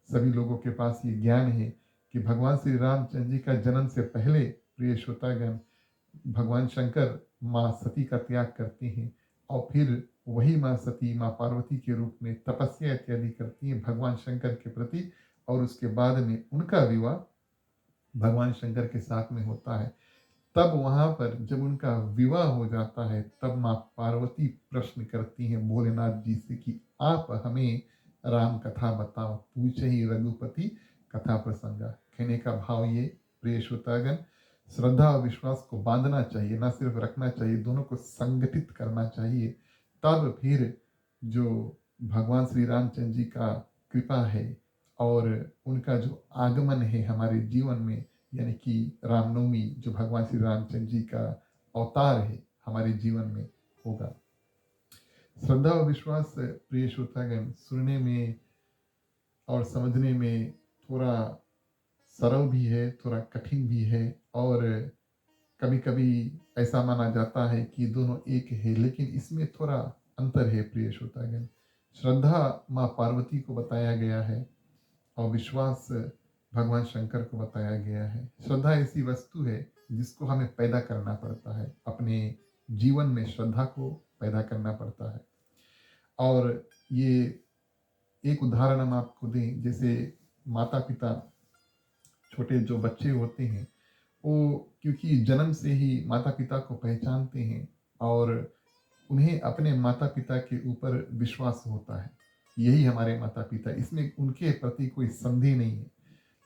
सभी लोगों के पास ये ज्ञान है कि भगवान श्री रामचंद्र जी का जन्म से पहले प्रिय श्रोतागण भगवान शंकर माँ सती का त्याग करते हैं, और फिर वही माँ सती माँ पार्वती के रूप में तपस्या इत्यादि करती हैं भगवान शंकर के प्रति, और उसके बाद में उनका विवाह भगवान शंकर के साथ में होता है। तब वहां पर जब उनका विवाह हो जाता है, तब माँ पार्वती प्रश्न करती हैं भोलेनाथ जी से कि आप हमें राम कथा बताओ, पूछे ही रघुपति कथा प्रसंगा। कहने का भाव ये प्रिय श्रोतागण, श्रद्धा और विश्वास को बांधना चाहिए, ना सिर्फ रखना चाहिए, दोनों को संगठित करना चाहिए। तब फिर जो भगवान श्री रामचंद्र जी का कृपा है और उनका जो आगमन है हमारे जीवन में, यानी कि रामनवमी जो भगवान श्री रामचंद्र जी का अवतार है हमारे जीवन में होगा। श्रद्धा और विश्वास प्रिय श्रोतागण सुनने में और समझने में थोड़ा सरल भी है, थोड़ा कठिन भी है, और कभी कभी ऐसा माना जाता है कि दोनों एक है, लेकिन इसमें थोड़ा अंतर है प्रिय श्रोतागण। श्रद्धा माँ पार्वती को बताया गया है और विश्वास भगवान शंकर को बताया गया है। श्रद्धा ऐसी वस्तु है जिसको हमें पैदा करना पड़ता है, अपने जीवन में श्रद्धा को पैदा करना पड़ता है। और ये एक उदाहरण हम आपको दें, जैसे माता पिता छोटे जो बच्चे होते हैं वो क्योंकि जन्म से ही माता पिता को पहचानते हैं और उन्हें अपने माता पिता के ऊपर विश्वास होता है, यही हमारे माता पिता, इसमें उनके प्रति कोई संदेह नहीं है।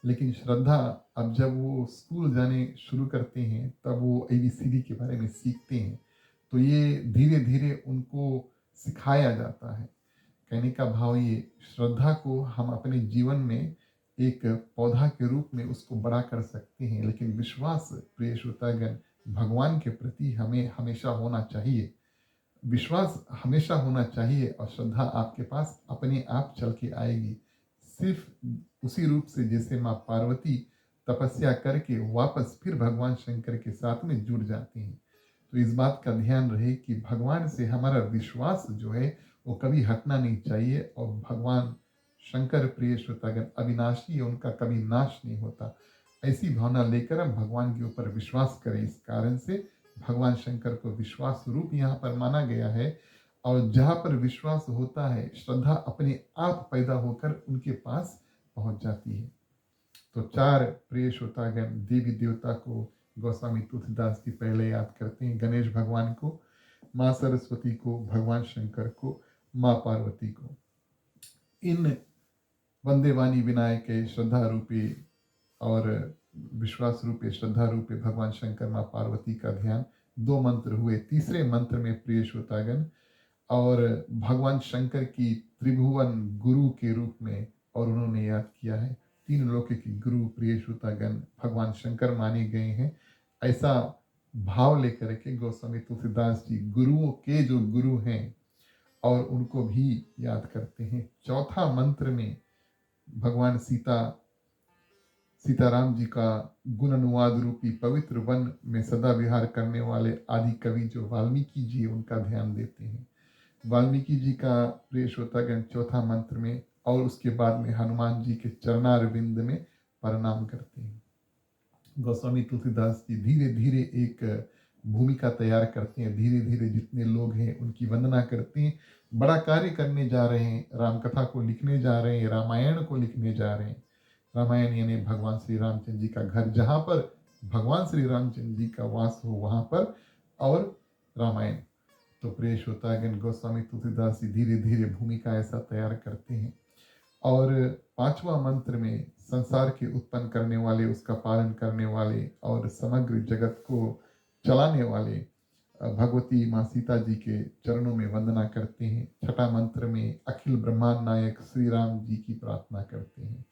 लेकिन श्रद्धा अब जब वो स्कूल जाने शुरू करते हैं तब वो ABCD के बारे में सीखते हैं, तो ये धीरे धीरे उनको सिखाया जाता है। कहने का भाव ये, श्रद्धा को हम अपने जीवन में एक पौधा के रूप में उसको बड़ा कर सकते हैं, लेकिन विश्वास प्रिय श्रोतागण भगवान के प्रति हमें हमेशा होना चाहिए। विश्वास हमेशा होना चाहिए और श्रद्धा आपके पास अपने आप चल के आएगी, सिर्फ उसी रूप से जैसे माँ पार्वती तपस्या करके वापस फिर भगवान शंकर के साथ में जुड़ जाती हैं। तो इस बात का ध्यान रहे कि भगवान से हमारा विश्वास जो है वो कभी हटना नहीं चाहिए, और भगवान शंकर प्रिय श्रोतागण अविनाशी है, उनका कभी नाश नहीं होता। ऐसी भावना लेकर हम भगवान के ऊपर विश्वास करें। इस कारण से भगवान शंकर को विश्वास रूप यहाँ पर माना गया है, और जहाँ पर विश्वास होता है श्रद्धा अपने आप पैदा होकर उनके पास पहुंच जाती है। तो चार प्रिय श्रोतागण देवी देवता को गोस्वामी तुलसीदास जी पहले याद करते हैं, गणेश भगवान को, माँ सरस्वती को, भगवान शंकर को, माँ पार्वती को। इन वंदे वाणी विनायक श्रद्धा रूपी और विश्वास रूपे श्रद्धा रूपे भगवान शंकर माँ पार्वती का ध्यान, दो मंत्र हुए। तीसरे मंत्र में प्रिय श्रोतागण और भगवान शंकर की त्रिभुवन गुरु के रूप में और उन्होंने याद किया है। तीन लोक की गुरु प्रिय श्रोतागण भगवान शंकर माने गए हैं। ऐसा भाव लेकर के गोस्वामी तुलसीदास जी गुरुओं के जो गुरु हैं और उनको भी याद करते हैं। चौथा मंत्र में भगवान सीताराम जी का गुण अनुवाद रूपी पवित्र वन में सदा विहार करने वाले आदि कवि जो वाल्मीकि जी, उनका ध्यान देते हैं। वाल्मीकि जी का प्रिय श्रोतागण चौथा मंत्र में और उसके बाद में हनुमान जी के चरणारविंद में प्रणाम करते हैं। गोस्वामी तुलसीदास जी धीरे धीरे एक भूमिका तैयार करते हैं, धीरे धीरे जितने लोग हैं उनकी वंदना करते हैं। बड़ा कार्य करने जा रहे हैं, रामकथा को लिखने जा रहे हैं, रामायण को लिखने जा रहे हैं। रामायण यानी भगवान श्री रामचंद्र जी का घर, जहाँ पर भगवान श्री रामचंद्र जी का वास हो वहाँ पर, और रामायण। तो प्रिय श्रोतागण गोस्वामी तुलसीदास जी धीरे धीरे भूमिका ऐसा तैयार करते हैं। और पांचवा मंत्र में संसार के उत्पन्न करने वाले, उसका पालन करने वाले और समग्र जगत को चलाने वाले भगवती माँ सीता जी के चरणों में वंदना करते हैं। छठा मंत्र में अखिल ब्रह्मांड नायक श्री राम जी की प्रार्थना करते हैं।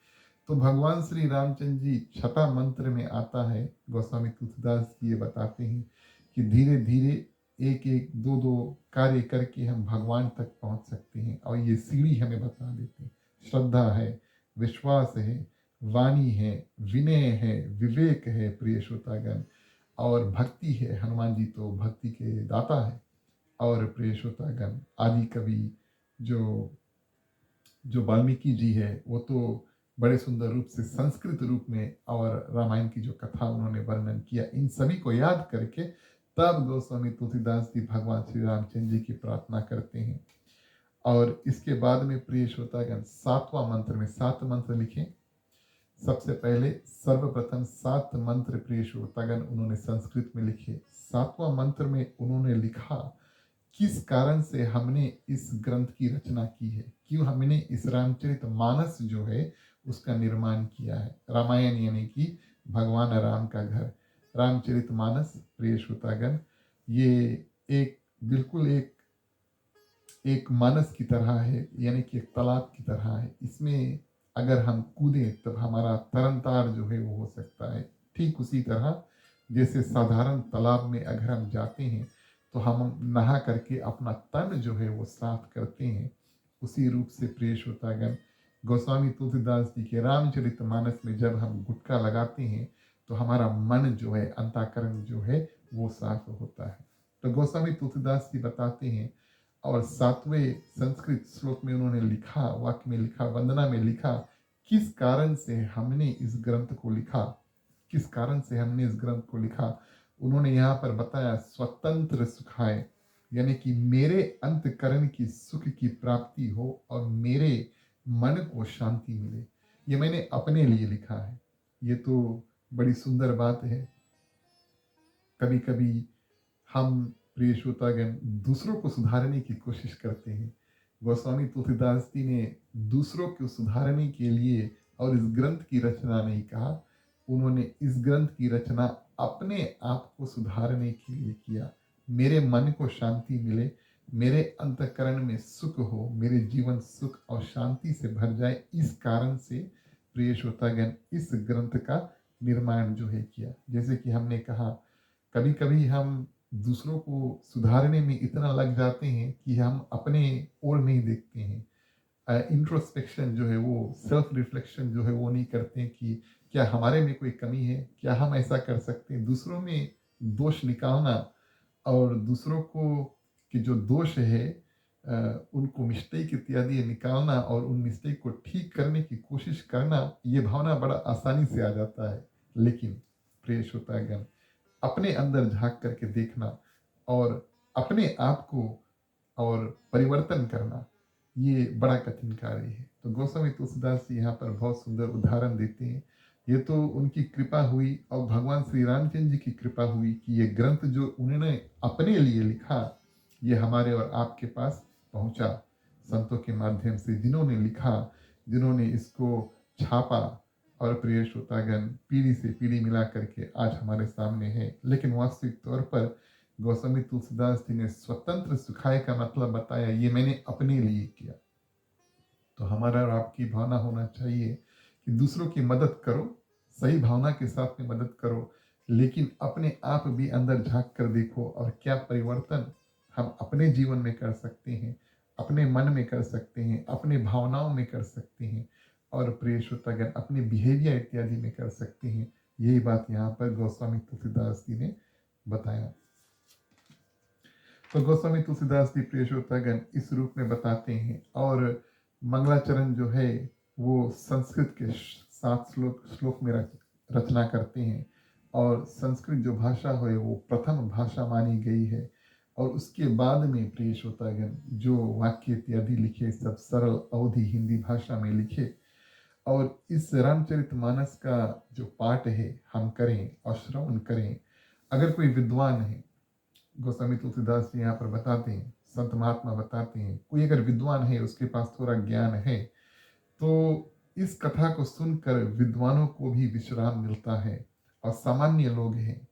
तो भगवान श्री रामचंद्र जी छठा मंत्र में आता है। गोस्वामी तुलसीदास जी ये बताते हैं कि धीरे धीरे एक एक दो दो कार्य करके हम भगवान तक पहुंच सकते हैं, और ये सीढ़ी हमें बता देते हैं। श्रद्धा है, विश्वास है, वाणी है, विनय है, विवेक है प्रिय श्रोतागण, और भक्ति है। हनुमान जी तो भक्ति के दाता है। और प्रिय श्रोतागण आदि कवि जो वाल्मीकि जी है वो तो बड़े सुंदर रूप से संस्कृत रूप में और रामायण की जो कथा उन्होंने वर्णन किया, इन सभी को याद करके तब गोस्वामी तुलसीदास जी भगवान श्री रामचंद्र जी की प्रार्थना करते हैं। और इसके बाद में प्रिय श्रोतागण सातवां मंत्र में 7 मंत्र लिखे। सबसे पहले सर्वप्रथम 7 मंत्र प्रिय श्रोतागण उन्होंने संस्कृत में लिखे। 7वां मंत्र में उन्होंने लिखा किस कारण से हमने इस ग्रंथ की रचना की है, क्यों हमने इस रामचरित मानस जो है उसका निर्माण किया है। रामायण यानी कि भगवान राम का घर। रामचरित मानस प्रिय श्रोतागण ये एक बिल्कुल एक मानस की तरह है, यानी कि एक तालाब की तरह है। इसमें अगर हम कूदें तब हमारा तरनतार जो है वो हो सकता है। ठीक उसी तरह जैसे साधारण तालाब में अगर हम जाते हैं तो हम नहा करके अपना तन जो है वो साफ करते हैं, उसी रूप से प्रिय श्रोतागण गोस्वामी तुलसीदास जी के रामचरित मानस में जब हम गुटका लगाते हैं तो हमारा मन जो है, अंतःकरण जो है वो साफ होता है। तो गोस्वामी तुलसीदास जी बताते हैं, और 7वें संस्कृत श्लोक में उन्होंने लिखा, वाक्य में लिखा, वंदना में लिखा, किस कारण से हमने इस ग्रंथ को लिखा, किस कारण से हमने इस ग्रंथ को लिखा। उन्होंने यहाँ पर बताया स्वतंत्र सुखाए, यानी कि मेरे अंतकरण की सुख की प्राप्ति हो और मेरे मन को शांति मिले। ये मैंने अपने लिए लिखा है। ये तो बड़ी सुंदर बात है। कभी कभी हम प्रिय श्रोतागण दूसरों को सुधारने की कोशिश करते हैं। गोस्वामी तुलसीदास जी ने दूसरों को सुधारने के लिए और इस ग्रंथ की रचना नहीं कहा, उन्होंने इस ग्रंथ की रचना अपने आप को सुधारने के लिए किया। मेरे मन को शांति मिले, मेरे अंतःकरण में सुख हो, मेरे जीवन सुख और शांति से भर जाए। इस कारण से प्रिय श्रोतागण इस ग्रंथ का निर्माण जो है किया। जैसे कि हमने कहा, कभी कभी हम दूसरों को सुधारने में इतना लग जाते हैं कि हम अपने ओर नहीं देखते हैं। इंट्रोस्पेक्शन जो है, वो सेल्फ रिफ्लेक्शन जो है वो नहीं करते हैं कि क्या हमारे में कोई कमी है, क्या हम ऐसा कर सकते हैं। दूसरों में दोष निकालना और दूसरों को कि जो दोष है उनको मिस्टेक इत्यादि निकालना और उन मिस्टेक को ठीक करने की कोशिश करना, ये भावना बड़ा आसानी से आ जाता है। लेकिन प्रिय श्रोतागण, अपने अंदर झांक करके देखना और अपने आप को और परिवर्तन करना, ये बड़ा कठिन कार्य है। तो गोस्वामी तुलसीदास जी यहाँ पर बहुत सुंदर उदाहरण देते हैं। ये तो उनकी कृपा हुई और भगवान श्री रामचंद्र जी की कृपा हुई कि ये ग्रंथ जो उन्होंने अपने लिए लिखा, ये हमारे और आपके पास पहुंचा संतों के माध्यम से, जिन्होंने लिखा, जिन्होंने इसको छापा। और प्रिय श्रोतागण, पीढ़ी से पीढ़ी मिला करके आज हमारे सामने है। लेकिन वास्तविक तौर पर गोस्वामी तुलसीदास जी ने स्वतंत्र सुखाए का मतलब बताया, ये मैंने अपने लिए किया। तो हमारा और आपकी भावना होना चाहिए कि दूसरों की मदद करो, सही भावना के साथ में मदद करो, लेकिन अपने आप भी अंदर झांक कर देखो और क्या परिवर्तन हम अपने जीवन में कर सकते हैं, अपने मन में कर सकते हैं, अपने भावनाओं में कर सकते हैं और प्रिय श्रोतागण अपने बिहेवियर इत्यादि में कर सकते हैं। यही बात यहाँ पर गोस्वामी तुलसीदास जी ने बताया। तो गोस्वामी तुलसीदास जी प्रिय श्रोतागण इस रूप में बताते हैं। और मंगलाचरण जो है वो संस्कृत के 7 श्लोक में रचना करते हैं। और संस्कृत जो भाषा है वो प्रथम भाषा मानी गई है। और उसके बाद में प्रिय श्रोतागण जो वाक्य इत्यादि लिखे, सब सरल अवधि हिंदी भाषा में लिखे। और इस रामचरितमानस का जो पाठ है हम करें और श्रवण करें। अगर कोई विद्वान है, गोस्वामी तुलसीदास जी यहाँ पर बताते हैं, संत महात्मा बताते हैं, कोई अगर विद्वान है, उसके पास थोड़ा ज्ञान है, तो इस कथा को सुनकर विद्वानों को भी विश्राम मिलता है। और सामान्य लोग हैं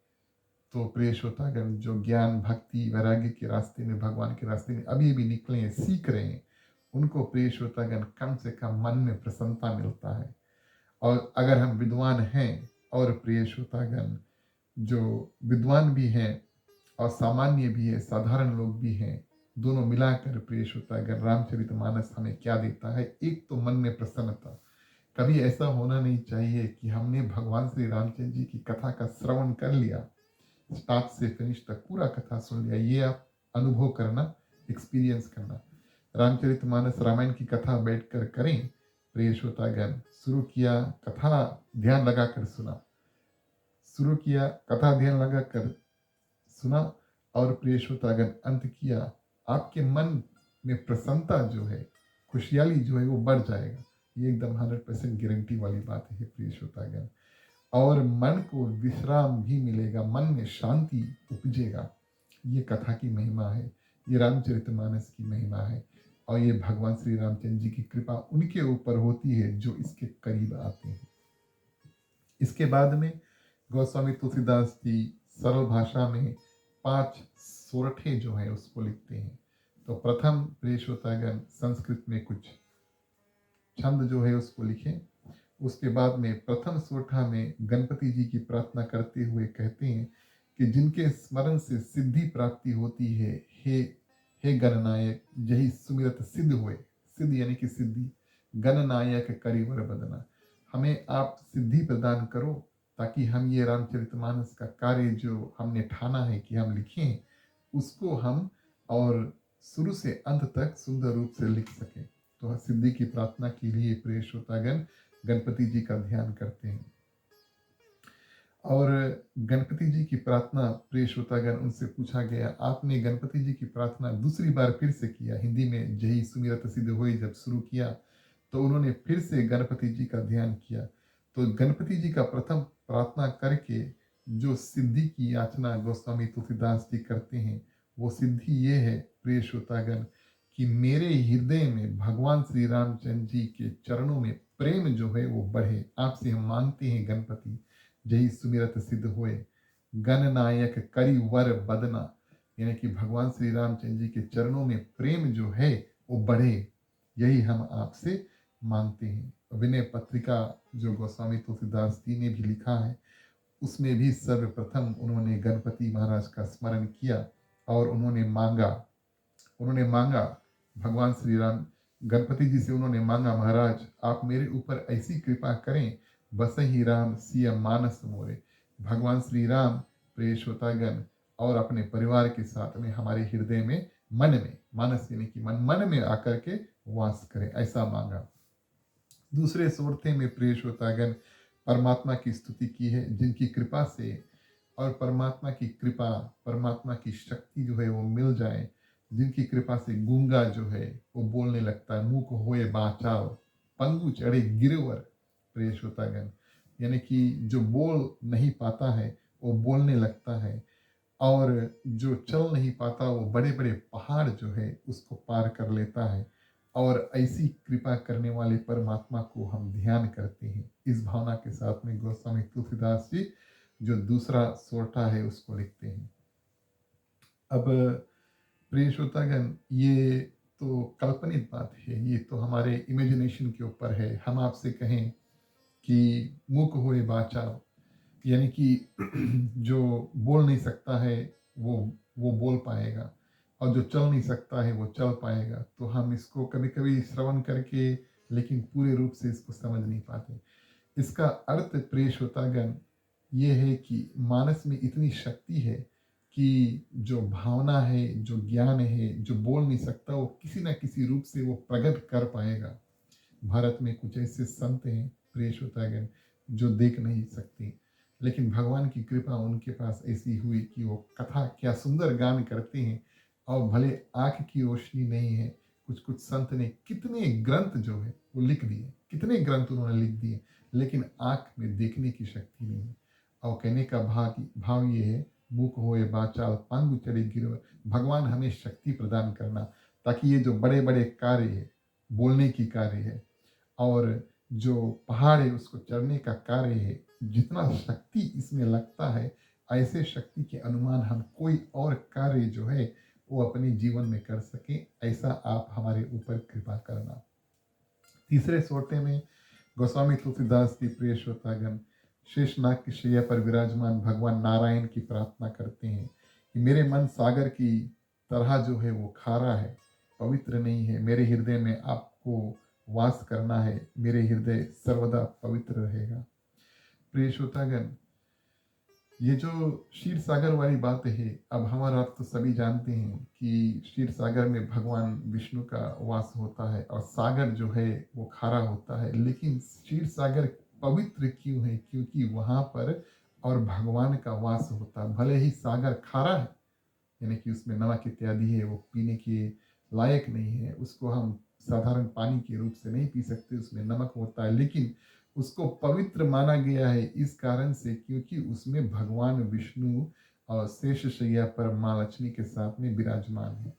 तो प्रिय श्रोतागण जो ज्ञान भक्ति वैराग्य के रास्ते में, भगवान के रास्ते में अभी भी निकले हैं, सीख रहे हैं, उनको प्रिय श्रोतागण कम से कम मन में प्रसन्नता मिलता है। और अगर हम विद्वान हैं और प्रिय श्रोतागण जो विद्वान भी हैं और सामान्य भी है, साधारण लोग भी हैं, दोनों मिलाकर प्रिय श्रोतागण रामचरितमानस हमें क्या देता है। एक तो मन में प्रसन्नता। कभी ऐसा होना नहीं चाहिए कि हमने भगवान श्री रामचंद्र जी की कथा का श्रवण कर लिया, स्टार्ट से फिनिश तक पूरा कथा सुन लिया। ये आप अनुभव करना, एक्सपीरियंस करना। रामचरितमानस रामायण की कथा बैठकर करें प्रिय श्रोतागण। शुरू किया, कथा ध्यान लगाकर सुना, शुरू किया, कथा ध्यान लगाकर सुना और प्रिय श्रोतागण अंत किया, आपके मन में प्रसन्नता जो है, खुशहाली जो है वो बढ़ जाएगा। ये एकदम 100% गारंटी वाली बात है प्रिय श्रोतागण। और मन को विश्राम भी मिलेगा, मन में शांति उपजेगा। ये कथा की महिमा है, ये रामचरितमानस की महिमा है। और ये भगवान श्री रामचंद्र जी की कृपा उनके ऊपर होती है जो इसके करीब आते हैं। इसके बाद में गोस्वामी तुलसीदास जी सरल भाषा में 5 सोरठे जो है उसको लिखते हैं। तो प्रथम प्रिय श्रोतागण संस्कृत में कुछ छंद जो है उसको लिखे। उसके बाद में प्रथम सोरठा में गणपति जी की प्रार्थना करते हुए कहते हैं कि जिनके स्मरण से सिद्धि प्राप्ति होती है, हे गणनायक यही सुमिरत सिद्ध हुए। सिद्ध यानी कि सिद्धि, गणनायक करिवर बदना, हमें आप सिद्धि प्रदान करो ताकि हम ये रामचरितमानस का कार्य जो हमने ठाना है कि हम लिखें, उसको हम और शुरू से अंत तक सुंदर रूप से लिख सकें। तो सिद्धि की प्रार्थना के लिए प्रिय श्रोतागण गणपति जी का ध्यान करते हैं। और गणपति जी की प्रार्थना प्रिय श्रोतागण उनसे पूछा गया, आपने गणपति जी की प्रार्थना दूसरी बार फिर से किया, हिंदी में जही सुमिरत सिद्ध हुई जब शुरू किया तो उन्होंने फिर से गणपति जी का ध्यान किया। तो गणपति जी का प्रथम प्रार्थना करके जो सिद्धि की याचना गोस्वामी तुलसीदास जी करते हैं, वो सिद्धि ये है प्रिय श्रोतागण कि मेरे हृदय में भगवान श्री रामचंद्र जी के चरणों में प्रेम जो है वो बढ़े। आपसे हम मांगते हैं गणपति, जही सुमिरत सिद्ध होए, गणनायक करि वर बदना, यानी कि भगवान श्री रामचंद्र जी के चरणों में प्रेम जो है वो बढ़े, यही हम आपसे मांगते हैं। विनय पत्रिका जो गोस्वामी तुलसीदास जी ने भी लिखा है, उसमें भी सर्वप्रथम उन्होंने गणपति महाराज का स्मरण किया और उन्होंने मांगा भगवान श्री राम, गणपति जी से उन्होंने मांगा, महाराज आप मेरे ऊपर ऐसी कृपा करें, बस ही राम सिया मानस मोरे। भगवान श्री राम प्रिय श्रोतागण और अपने परिवार के साथ में हमारे हृदय में, मन में, मानस यानी कि मन में आकर के वास करें, ऐसा मांगा। दूसरे सोरते में प्रिय श्रोतागण परमात्मा की स्तुति की है, जिनकी कृपा से और परमात्मा की कृपा, परमात्मा की शक्ति जो है वो मिल जाए, जिनकी कृपा से गूंगा जो है वो बोलने लगता है, मूक होए बाचाल, पंगु चढ़े गिरवर। प्रिय श्रोतागण यानी कि जो बोल नहीं पाता है वो बोलने लगता है, और जो चल नहीं पाता वो बड़े बड़े पहाड़ जो है उसको पार कर लेता है। और ऐसी कृपा करने वाले परमात्मा को हम ध्यान करते हैं। इस भावना के साथ में गोस्वामी तुलसीदास जी जो दूसरा सोरठा है उसको लिखते हैं। अब प्रिय श्रोतागण ये तो काल्पनिक बात है, ये तो हमारे इमेजिनेशन के ऊपर है। हम आपसे कहें कि मूक होए बाचा, यानी कि जो बोल नहीं सकता है वो बोल पाएगा, और जो चल नहीं सकता है वो चल पाएगा। तो हम इसको कभी कभी श्रवण करके लेकिन पूरे रूप से इसको समझ नहीं पाते। इसका अर्थ प्रिय श्रोतागण ये है कि मानस में इतनी शक्ति है कि जो भावना है, जो ज्ञान है, जो बोल नहीं सकता वो किसी ना किसी रूप से वो प्रकट कर पाएगा। भारत में कुछ ऐसे संत हैं प्रिय श्रोतागण जो देख नहीं सकते, लेकिन भगवान की कृपा उनके पास ऐसी हुई कि वो कथा क्या सुंदर गान करते हैं। और भले आंख की रोशनी नहीं है, कुछ कुछ संत ने कितने ग्रंथ जो है वो लिख दिए, कितने ग्रंथ उन्होंने लिख दिए, लेकिन आंख में देखने की शक्ति नहीं है। और कहने का भाव ये है, मूक होए बाचाल पांगु चढ़े गिरो। भगवान हमें शक्ति प्रदान करना, ताकि ये जो बड़े बड़े कार्य है, बोलने की कार्य है, और जो पहाड़ है उसको चढ़ने का कार्य है, जितना शक्ति इसमें लगता है, ऐसे शक्ति के अनुमान हम कोई और कार्य जो है वो अपने जीवन में कर सके, ऐसा आप हमारे ऊपर कृपा करना। तीसरे सोटे में गोस्वामी तुलसीदास की प्रिय श्रोतागण शेषनाग की शैया पर विराजमान भगवान नारायण की प्रार्थना करते हैं कि मेरे मन सागर की तरह जो है वो खारा है, पवित्र नहीं है। मेरे हृदय में आपको वास करना है, मेरे हृदय सर्वदा पवित्र रहेगा। प्रिय श्रोतागण ये जो क्षीर सागर वाली बात है, अब हमारा आप तो सभी जानते हैं कि क्षीर सागर में भगवान विष्णु का वास होता है, और सागर जो है वो खारा होता है। लेकिन क्षीर सागर पवित्र क्यों है? क्योंकि वहां पर और भगवान का वास होता है। भले ही सागर खारा है, यानी कि उसमें नमक इत्यादि है, वो पीने के लायक नहीं है, उसको हम साधारण पानी के रूप से नहीं पी सकते, उसमें नमक होता है, लेकिन उसको पवित्र माना गया है इस कारण से क्योंकि उसमें भगवान विष्णु और शेषशैया पर माँ लक्ष्मी के साथ में विराजमान है।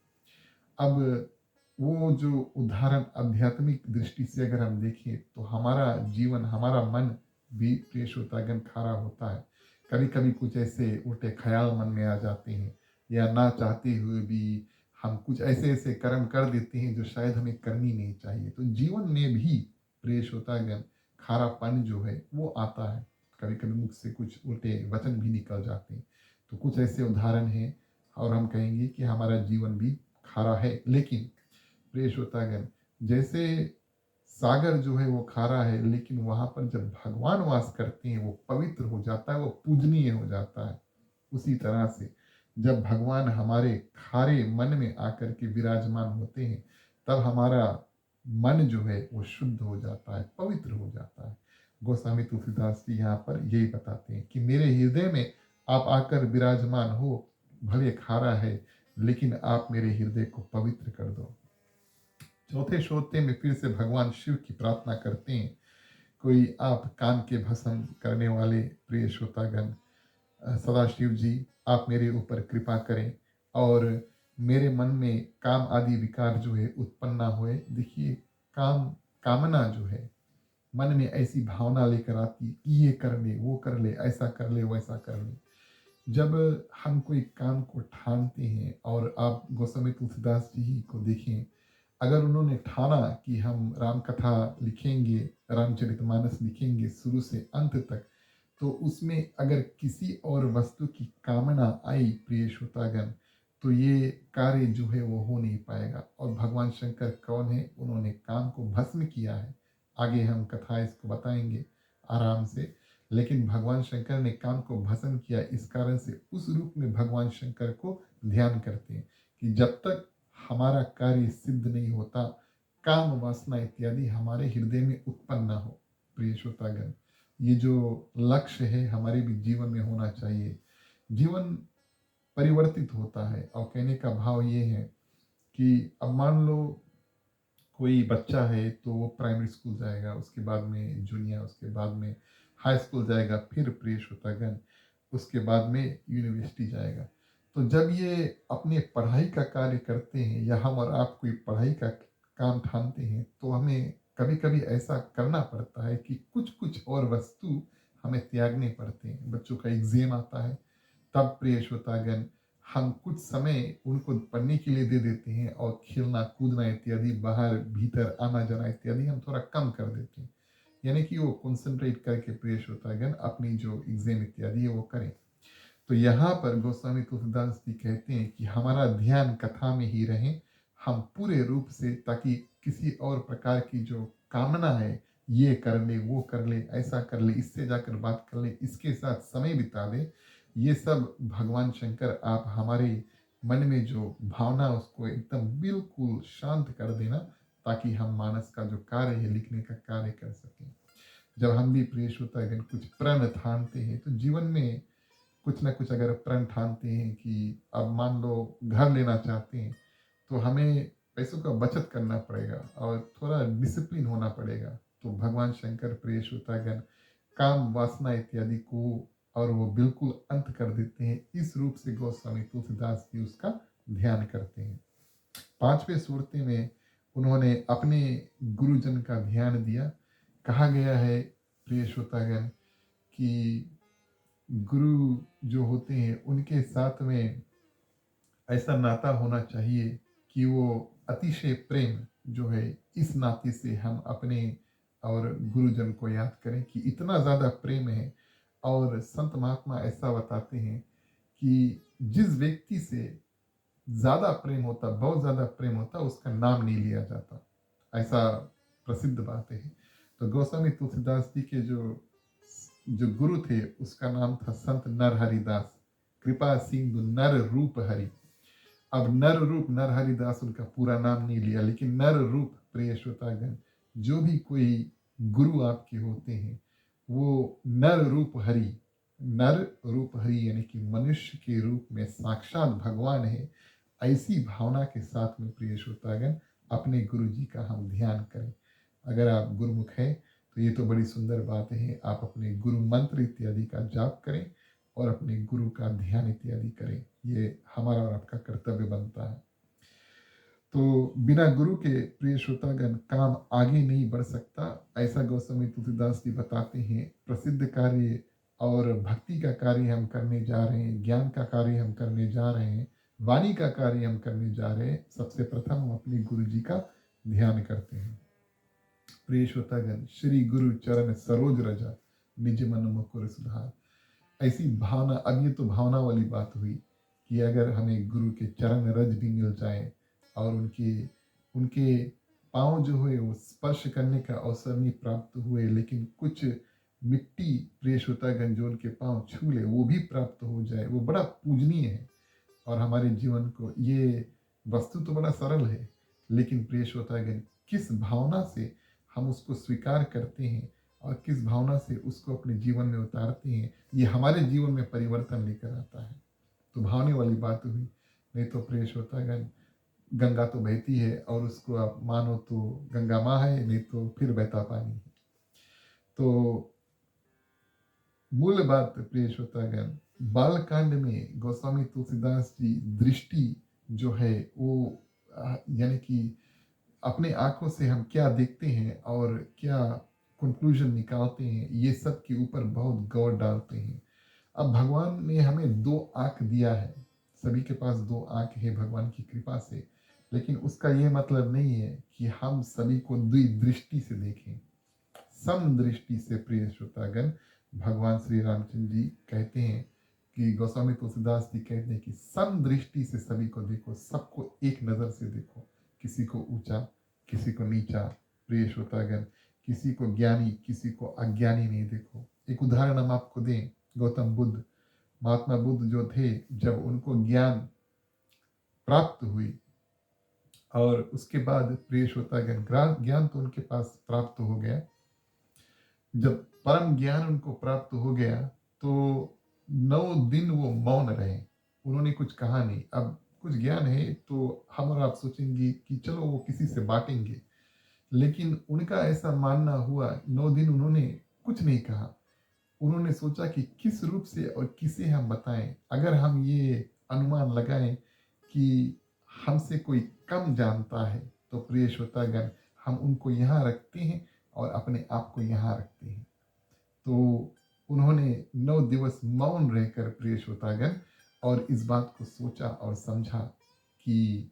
अब वो जो उदाहरण आध्यात्मिक दृष्टि से अगर हम देखें तो हमारा जीवन, हमारा मन भी प्रिय श्रोतागण खारा होता है। कभी कभी कुछ ऐसे उल्टे ख्याल मन में आ जाते हैं, या ना चाहते हुए भी हम कुछ ऐसे ऐसे कर्म कर देते हैं जो शायद हमें करनी नहीं चाहिए। तो जीवन में भी प्रिय श्रोतागण खारापन जो है वो आता है, कभी कभी मुख से कुछ उल्टे वचन भी निकल जाते हैं। तो कुछ ऐसे उदाहरण हैं, और हम कहेंगे कि हमारा जीवन भी खारा है। लेकिन प्रिय श्रोतागण जैसे सागर जो है वो खारा है, लेकिन वहां पर जब भगवान वास करते हैं वो पवित्र हो जाता है, वो पूजनीय हो जाता है। उसी तरह से जब भगवान हमारे खारे मन में आकर के विराजमान होते हैं, तब हमारा मन जो है वो शुद्ध हो जाता है, पवित्र हो जाता है। गोस्वामी तुलसीदास जी यहाँ पर यही बताते हैं कि मेरे हृदय में आप आकर विराजमान हो, भले खारा है लेकिन आप मेरे हृदय को पवित्र कर दो। चौथे श्रोते में फिर से भगवान शिव की प्रार्थना करते हैं। कोई आप कान के भस्म करने वाले प्रिय श्रोतागण, सदा शिव जी आप मेरे ऊपर कृपा करें और मेरे मन में काम आदि विकार जो है उत्पन्न ना हुए। देखिए कामना जो है मन में ऐसी भावना लेकर आती कि ये कर ले, वो कर ले, ऐसा कर ले, वैसा कर ले। जब हम कोई काम को ठानते हैं, और आप गोस्वामी तुलसीदास जी ही को देखें, अगर उन्होंने ठाना कि हम राम कथा लिखेंगे, रामचरितमानस लिखेंगे शुरू से अंत तक, तो उसमें अगर किसी और वस्तु की कामना आई प्रिय श्रोतागण, तो ये कार्य जो है वो हो नहीं पाएगा। और भगवान शंकर कौन है? उन्होंने काम को भस्म किया है। आगे हम कथा इसको बताएंगे आराम से। लेकिन भगवान शंकर ने काम को भस्म किया, इस कारण से उस रूप में भगवान शंकर को ध्यान करते हैं कि जब तक हमारा कार्य सिद्ध नहीं होता, काम वासना इत्यादि हमारे हृदय में उत्पन्न ना हो। प्रिय श्रोतागण, ये जो लक्ष्य है हमारे भी जीवन में होना चाहिए। जीवन परिवर्तित होता है, और कहने का भाव ये है कि अब मान लो कोई बच्चा है तो वो प्राइमरी स्कूल जाएगा, उसके बाद में जूनियर, उसके बाद में हाई स्कूल जाएगा, फिर प्रिय श्रोतागण उसके बाद में यूनिवर्सिटी जाएगा। तो जब ये अपने पढ़ाई का कार्य करते हैं, या हम और आप कोई पढ़ाई का काम ठानते हैं, तो हमें कभी कभी ऐसा करना पड़ता है कि कुछ कुछ और वस्तु हमें त्यागने पड़ते हैं। बच्चों का एग्जाम आता है, तब प्रिय श्रोतागण हम कुछ समय उनको पढ़ने के लिए दे देते हैं, और खेलना कूदना इत्यादि, बाहर भीतर आना जाना इत्यादि हम थोड़ा कम कर देते हैं, यानी कि वो कंसंट्रेट करके प्रिय श्रोतागण अपनी जो एग्जाम इत्यादि है वो करें। तो यहाँ पर गोस्वामी तुलसीदास जी कहते हैं कि हमारा ध्यान कथा में ही रहे, हम पूरे रूप से, ताकि किसी और प्रकार की जो कामना है, ये कर ले, वो कर ले, ऐसा कर ले, इससे जाकर बात कर ले, इसके साथ समय बिता दे, ये सब भगवान शंकर आप हमारे मन में जो भावना उसको एकदम बिल्कुल शांत कर देना, ताकि हम मानस का जो कार्य है, लिखने का कार्य कर सकें। जब हम भी प्रिय श्रोतागण कुछ प्रण ठानते हैं, तो जीवन में कुछ ना कुछ अगर प्रण ठानते हैं कि अब मान लो घर लेना चाहते हैं, तो हमें पैसों का बचत करना पड़ेगा और थोड़ा डिसिप्लिन होना पड़ेगा। तो भगवान शंकर प्रिय श्रोतागण काम वासना इत्यादि को और वो बिल्कुल अंत कर देते हैं। इस रूप से गोस्वामी तुलसीदास जी उसका ध्यान करते हैं। 5वें सूरते में उन्होंने अपने गुरुजन का ध्यान दिया। कहा गया है प्रिय श्रोतागण कि गुरु जो होते हैं उनके साथ में ऐसा नाता होना चाहिए कि वो अतिशय प्रेम जो है, इस नाते से हम अपने और गुरुजन को याद करें कि इतना ज़्यादा प्रेम है। और संत महात्मा ऐसा बताते हैं कि जिस व्यक्ति से ज़्यादा प्रेम होता, बहुत ज़्यादा प्रेम होता, उसका नाम नहीं लिया जाता, ऐसा प्रसिद्ध बात है। तो गोस्वामी तुलसीदास जी के जो जो गुरु थे उसका नाम था संत नरहरिदास, कृपा सिंधु नर रूप हरि। अब नर रूप नरहरिदास उनका पूरा नाम नहीं लिया, लेकिन नर रूप प्रिय श्रोतागण, जो भी कोई गुरु आपके होते हैं वो नर रूप हरि, नर रूप हरि यानी कि मनुष्य के रूप में साक्षात भगवान है। ऐसी भावना के साथ में प्रिय श्रोतागण अपने गुरु जी का हम ध्यान करें। अगर आप गुरुमुख हैं तो ये तो बड़ी सुंदर बात है, आप अपने गुरु मंत्र इत्यादि का जाप करें और अपने गुरु का ध्यान इत्यादि करें, ये हमारा और आपका कर्तव्य बनता है। तो बिना गुरु के प्रिय श्रोतागण काम आगे नहीं बढ़ सकता, ऐसा गोस्वामी तुलसीदास जी बताते हैं। प्रसिद्ध कार्य और भक्ति का कार्य हम करने जा रहे हैं, ज्ञान का कार्य हम करने जा रहे हैं, वाणी का कार्य हम करने जा रहे हैं, सबसे प्रथम हम अपने गुरु जी का ध्यान करते हैं। प्रिय श्रोतागण, श्री गुरु चरण सरोज रजा, निज मन मुकुर सुधार। ऐसी भावना, अब ये तो भावना वाली बात हुई कि अगर हमें गुरु के चरण रज भी मिल जाए और उनके उनके पाँव जो है वो स्पर्श करने का अवसर नहीं प्राप्त हुए, लेकिन कुछ मिट्टी प्रिय श्रोतागण जो उनके पाँव छू ले वो भी प्राप्त हो जाए, वो बड़ा पूजनीय है। और हमारे जीवन को ये वस्तु तो बड़ा सरल है, लेकिन प्रिय श्रोतागण किस भावना से हम उसको स्वीकार करते हैं और किस भावना से उसको अपने जीवन में उतारते हैं, ये हमारे जीवन में परिवर्तन लेकर आता है। तो भावने वाली बात हुई। नहीं तो प्रिय श्रोतागण, गंगा तो बहती है और उसको आप मानो तो गंगा माँ है, नहीं तो फिर बहता पानी है। तो मूल बात प्रिय श्रोतागण, बालकांड में गोस्वामी तुलसीदास जी दृष्टि जो है वो यानी कि अपने आंखों से हम क्या देखते हैं और क्या कंक्लूजन निकालते हैं, ये सब के ऊपर बहुत गौर डालते हैं। अब भगवान ने हमें 2 आँख दिया है, सभी के पास 2 आँख है भगवान की कृपा से, लेकिन उसका ये मतलब नहीं है कि हम सभी को द्विदृष्टि से देखें। समदृष्टि से प्रिय श्रोतागण, भगवान श्री रामचंद्र जी कहते हैं कि गोस्वामी तुलसीदास जी कहते हैं कि समदृष्टि से सभी को देखो, सबको एक नज़र से देखो, किसी को ऊंचा, किसी को नीचा। प्रिय श्रोतागण, किसी को ज्ञानी, किसी को अज्ञानी नहीं देखो। एक उदाहरण हम आपको दें, गौतम बुद्ध, महात्मा बुद्ध जो थे, जब उनको ज्ञान प्राप्त हुई और उसके बाद प्रिय श्रोतागण, ज्ञान तो उनके पास प्राप्त हो गया, जब परम ज्ञान उनको प्राप्त हो गया तो 9 दिन वो मौन रहे, उन्होंने कुछ कहा नहीं। अब कुछ ज्ञान है तो हम और आप सोचेंगे कि चलो वो किसी से बांटेंगे, लेकिन उनका ऐसा मानना हुआ, 9 दिन उन्होंने कुछ नहीं कहा। उन्होंने सोचा कि किस रूप से और किसे हम बताएं। अगर हम ये अनुमान लगाएं कि हमसे कोई कम जानता है, तो प्रिय श्रोतागण, हम उनको यहाँ रखते हैं और अपने आप को यहाँ रखते हैं। तो उन्होंने 9 दिवस मौन रहकर प्रिय श्रोतागण और इस बात को सोचा और समझा कि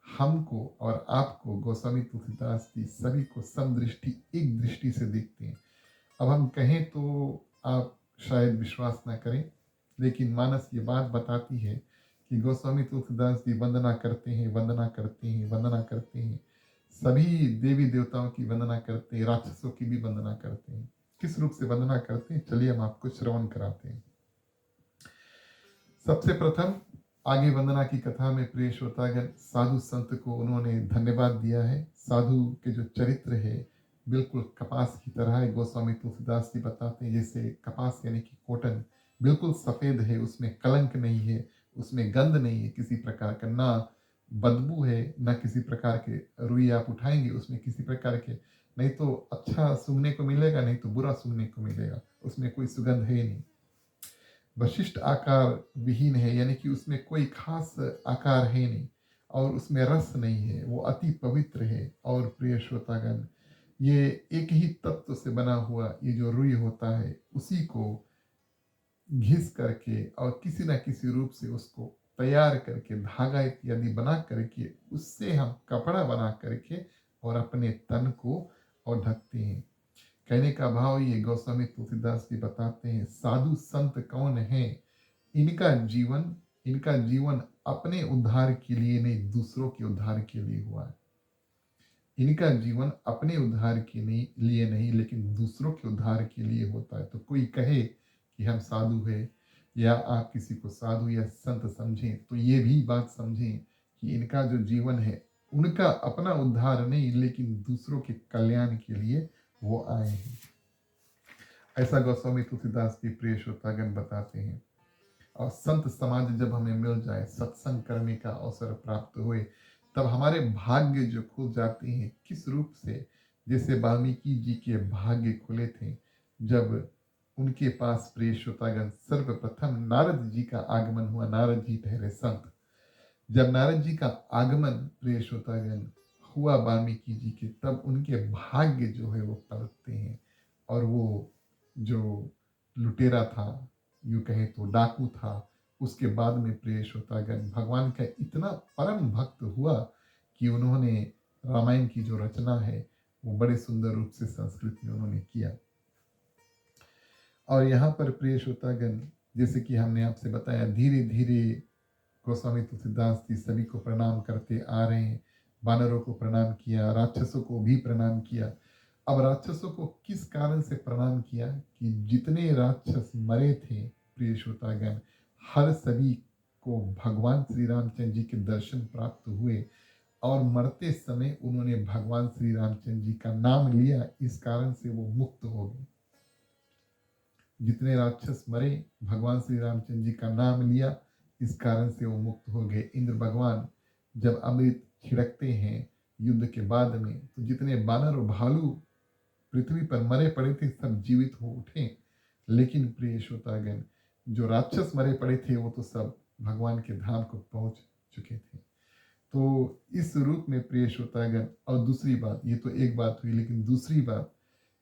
हमको और आपको गोस्वामी तुलसीदास जी सभी को समदृष्टि, एक दृष्टि से देखते हैं। अब हम कहें तो आप शायद विश्वास ना करें, लेकिन मानस ये बात बताती है कि गोस्वामी तुलसीदास जी वंदना करते हैं, वंदना करते हैं, वंदना करते हैं, सभी देवी देवताओं की वंदना करते हैं, राक्षसों की भी वंदना करते हैं। किस रूप से वंदना करते हैं, चलिए हम आपको श्रवण कराते हैं। सबसे प्रथम आगे वंदना की कथा में प्रिय श्रोतागण, साधु संत को उन्होंने धन्यवाद दिया है। साधु के जो चरित्र है बिल्कुल कपास की तरह है। गोस्वामी तुलसीदास जी बताते हैं जैसे कपास यानी कि कॉटन बिल्कुल सफ़ेद है, उसमें कलंक नहीं है, उसमें गंध नहीं है किसी प्रकार का, ना बदबू है, ना किसी प्रकार के रुई आप उठाएंगे उसमें किसी प्रकार के, नहीं तो अच्छा सूंघने को मिलेगा, नहीं तो बुरा सूंघने को मिलेगा, उसमें कोई सुगंध है नहीं। वशिष्ठ आकार विहीन है, यानी कि उसमें कोई खास आकार है नहीं और उसमें रस नहीं है, वो अति पवित्र है। और प्रिय श्रोतागण, ये एक ही तत्व से बना हुआ ये जो रुई होता है, उसी को घिस करके और किसी न किसी रूप से उसको तैयार करके धागा इत्यादि बना करके उससे हम कपड़ा बना करके और अपने तन को और ढकते हैं। कहने का भाव ये, गोस्वामी तुलसीदास जी बताते हैं, साधु संत कौन है, इनका जीवन अपने उद्धार के लिए नहीं, दूसरों के उद्धार के लिए हुआ है। इनका जीवन अपने उद्धार के लिए नहीं, लेकिन दूसरों के उद्धार के लिए होता है। तो कोई कहे कि हम साधु है, या आप किसी को साधु या संत समझें, तो ये भी बात समझें कि इनका जो जीवन है उनका अपना उद्धार नहीं, लेकिन दूसरों के कल्याण के लिए वो आए हैं। ऐसा गोस्वामी तुलसीदास जी प्रिय श्रोतागण बताते हैं। और संत समाज जब हमें मिल जाए, सत्संग करने का अवसर प्राप्त हुए, तब हमारे भाग्य जो खुल जाते हैं। किस रूप से, जैसे वाल्मीकि जी के भाग्य खुले थे जब उनके पास प्रिय श्रोतागण सर्वप्रथम नारद जी का आगमन हुआ। नारद जी ठहरे संत। जब नारद जी का आगमन प्रिय श्रोतागण हुआ वाल्मीकि जी के, तब उनके भाग्य जो है वो पलटते हैं। और वो जो लुटेरा था, यूँ कहें तो डाकू था, उसके बाद में प्रिय श्रोतागण भगवान का इतना परम भक्त हुआ कि उन्होंने रामायण की जो रचना है वो बड़े सुंदर रूप से संस्कृत में उन्होंने किया। और यहाँ पर प्रिय श्रोतागण, जैसे कि हमने आपसे बताया, धीरे धीरे गोस्वामी तुलसीदास जी सभी को प्रणाम करते आ रहे हैं। वानरों को प्रणाम किया, राक्षसों को भी प्रणाम किया। अब राक्षसों को किस कारण से प्रणाम किया कि जितने राक्षस मरे थे प्रिय श्रोतागण, हर सभी को भगवान श्री रामचंद्र जी के दर्शन प्राप्त हुए और मरते समय उन्होंने भगवान श्री रामचंद्र जी का नाम लिया, इस कारण से वो मुक्त हो गए। जितने राक्षस मरे, भगवान श्री रामचंद्र जी का नाम लिया, इस कारण से वो मुक्त हो गए। इंद्र भगवान जब अमृत छिड़कते हैं युद्ध के बाद में, तो जितने बानर और भालू पृथ्वी पर मरे पड़े थे सब जीवित हो उठे, लेकिन प्रिय श्रोतागण जो राक्षस मरे पड़े थे वो तो सब भगवान के धाम को पहुंच चुके थे। तो इस रूप में प्रिय श्रोतागण, और दूसरी बात, ये तो एक बात हुई, लेकिन दूसरी बात,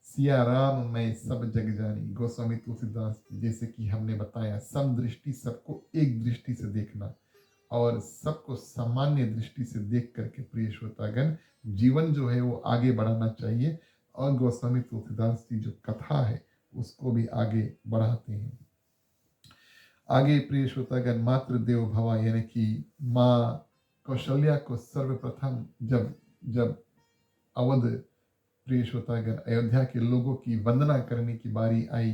सिया राम मैं सब जग जानी। गोस्वामी तुलसीदास जी, जैसे कि हमने बताया, समदृष्टि, सबको एक दृष्टि से देखना और सबको सामान्य दृष्टि से देख करके प्रिय श्रोतागण जीवन जो है वो आगे बढ़ाना चाहिए। और गोस्वामी तुलसीदास की जो कथा है उसको भी आगे बढ़ाते हैं। आगे प्रिय श्रोतागण मातृ देव भवा, यानी कि माँ कौशल्या को सर्वप्रथम जब जब अवध, प्रिय श्रोतागण अयोध्या के लोगों की वंदना करने की बारी आई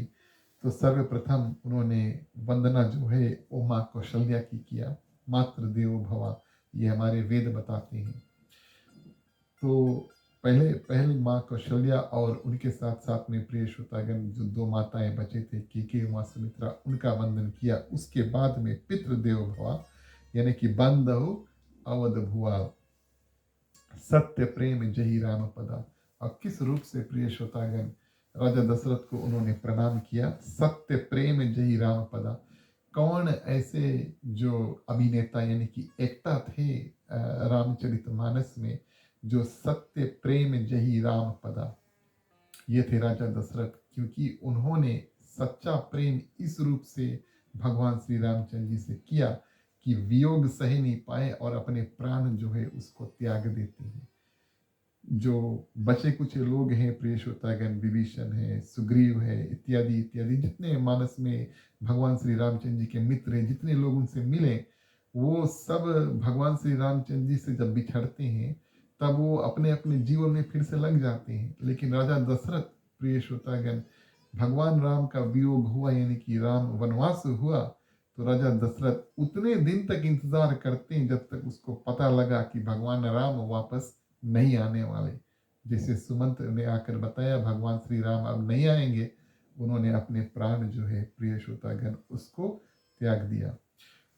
तो सर्वप्रथम उन्होंने वंदना जो है वो माँ कौशल्या की किया। मातृदेव भवा, ये हमारे वेद बताते हैं। तो पहले माँ कौशल्या और उनके साथ साथ में प्रिय श्रोतागण जो दो माताएं बचे थे केके उमा सुमित्रा, उनका वंदन किया। उसके बाद में पितृदेव भवा, यानी कि बंदहु अवध भुआ, सत्य प्रेम जही राम पदा। और किस रूप से प्रिय श्रोतागण राजा दशरथ को उन्होंने प्रणाम किया, सत्य प्रेम जही राम पदा। कौन ऐसे जो अभिनेता यानी कि एक्टर थे रामचरितमानस में जो सत्य प्रेम जही राम पदा, ये थे राजा दशरथ, क्योंकि उन्होंने सच्चा प्रेम इस रूप से भगवान श्री रामचंद्र जी से किया कि वियोग सह नहीं पाए और अपने प्राण जो है उसको त्याग देते हैं। जो बचे कुछ लोग हैं प्रिय श्रोतागण, विभीषण है, सुग्रीव है, इत्यादि इत्यादि, जितने मानस में भगवान श्री रामचंद्र जी के मित्र हैं, जितने लोग उनसे मिले, वो सब भगवान श्री रामचंद्र जी से जब बिछड़ते हैं तब वो अपने अपने जीवन में फिर से लग जाते हैं। लेकिन राजा दशरथ, प्रिय श्रोतागण, भगवान राम का वियोग हुआ यानी कि राम वनवास हुआ तो राजा दशरथ उतने दिन तक इंतजार करते हैं जब तक उसको पता लगा कि भगवान राम वापस नहीं आने वाले। जैसे सुमंत ने आकर बताया भगवान श्री राम अब नहीं आएंगे, उन्होंने अपने प्राण जो है प्रिय श्रोतागण उसको त्याग दिया।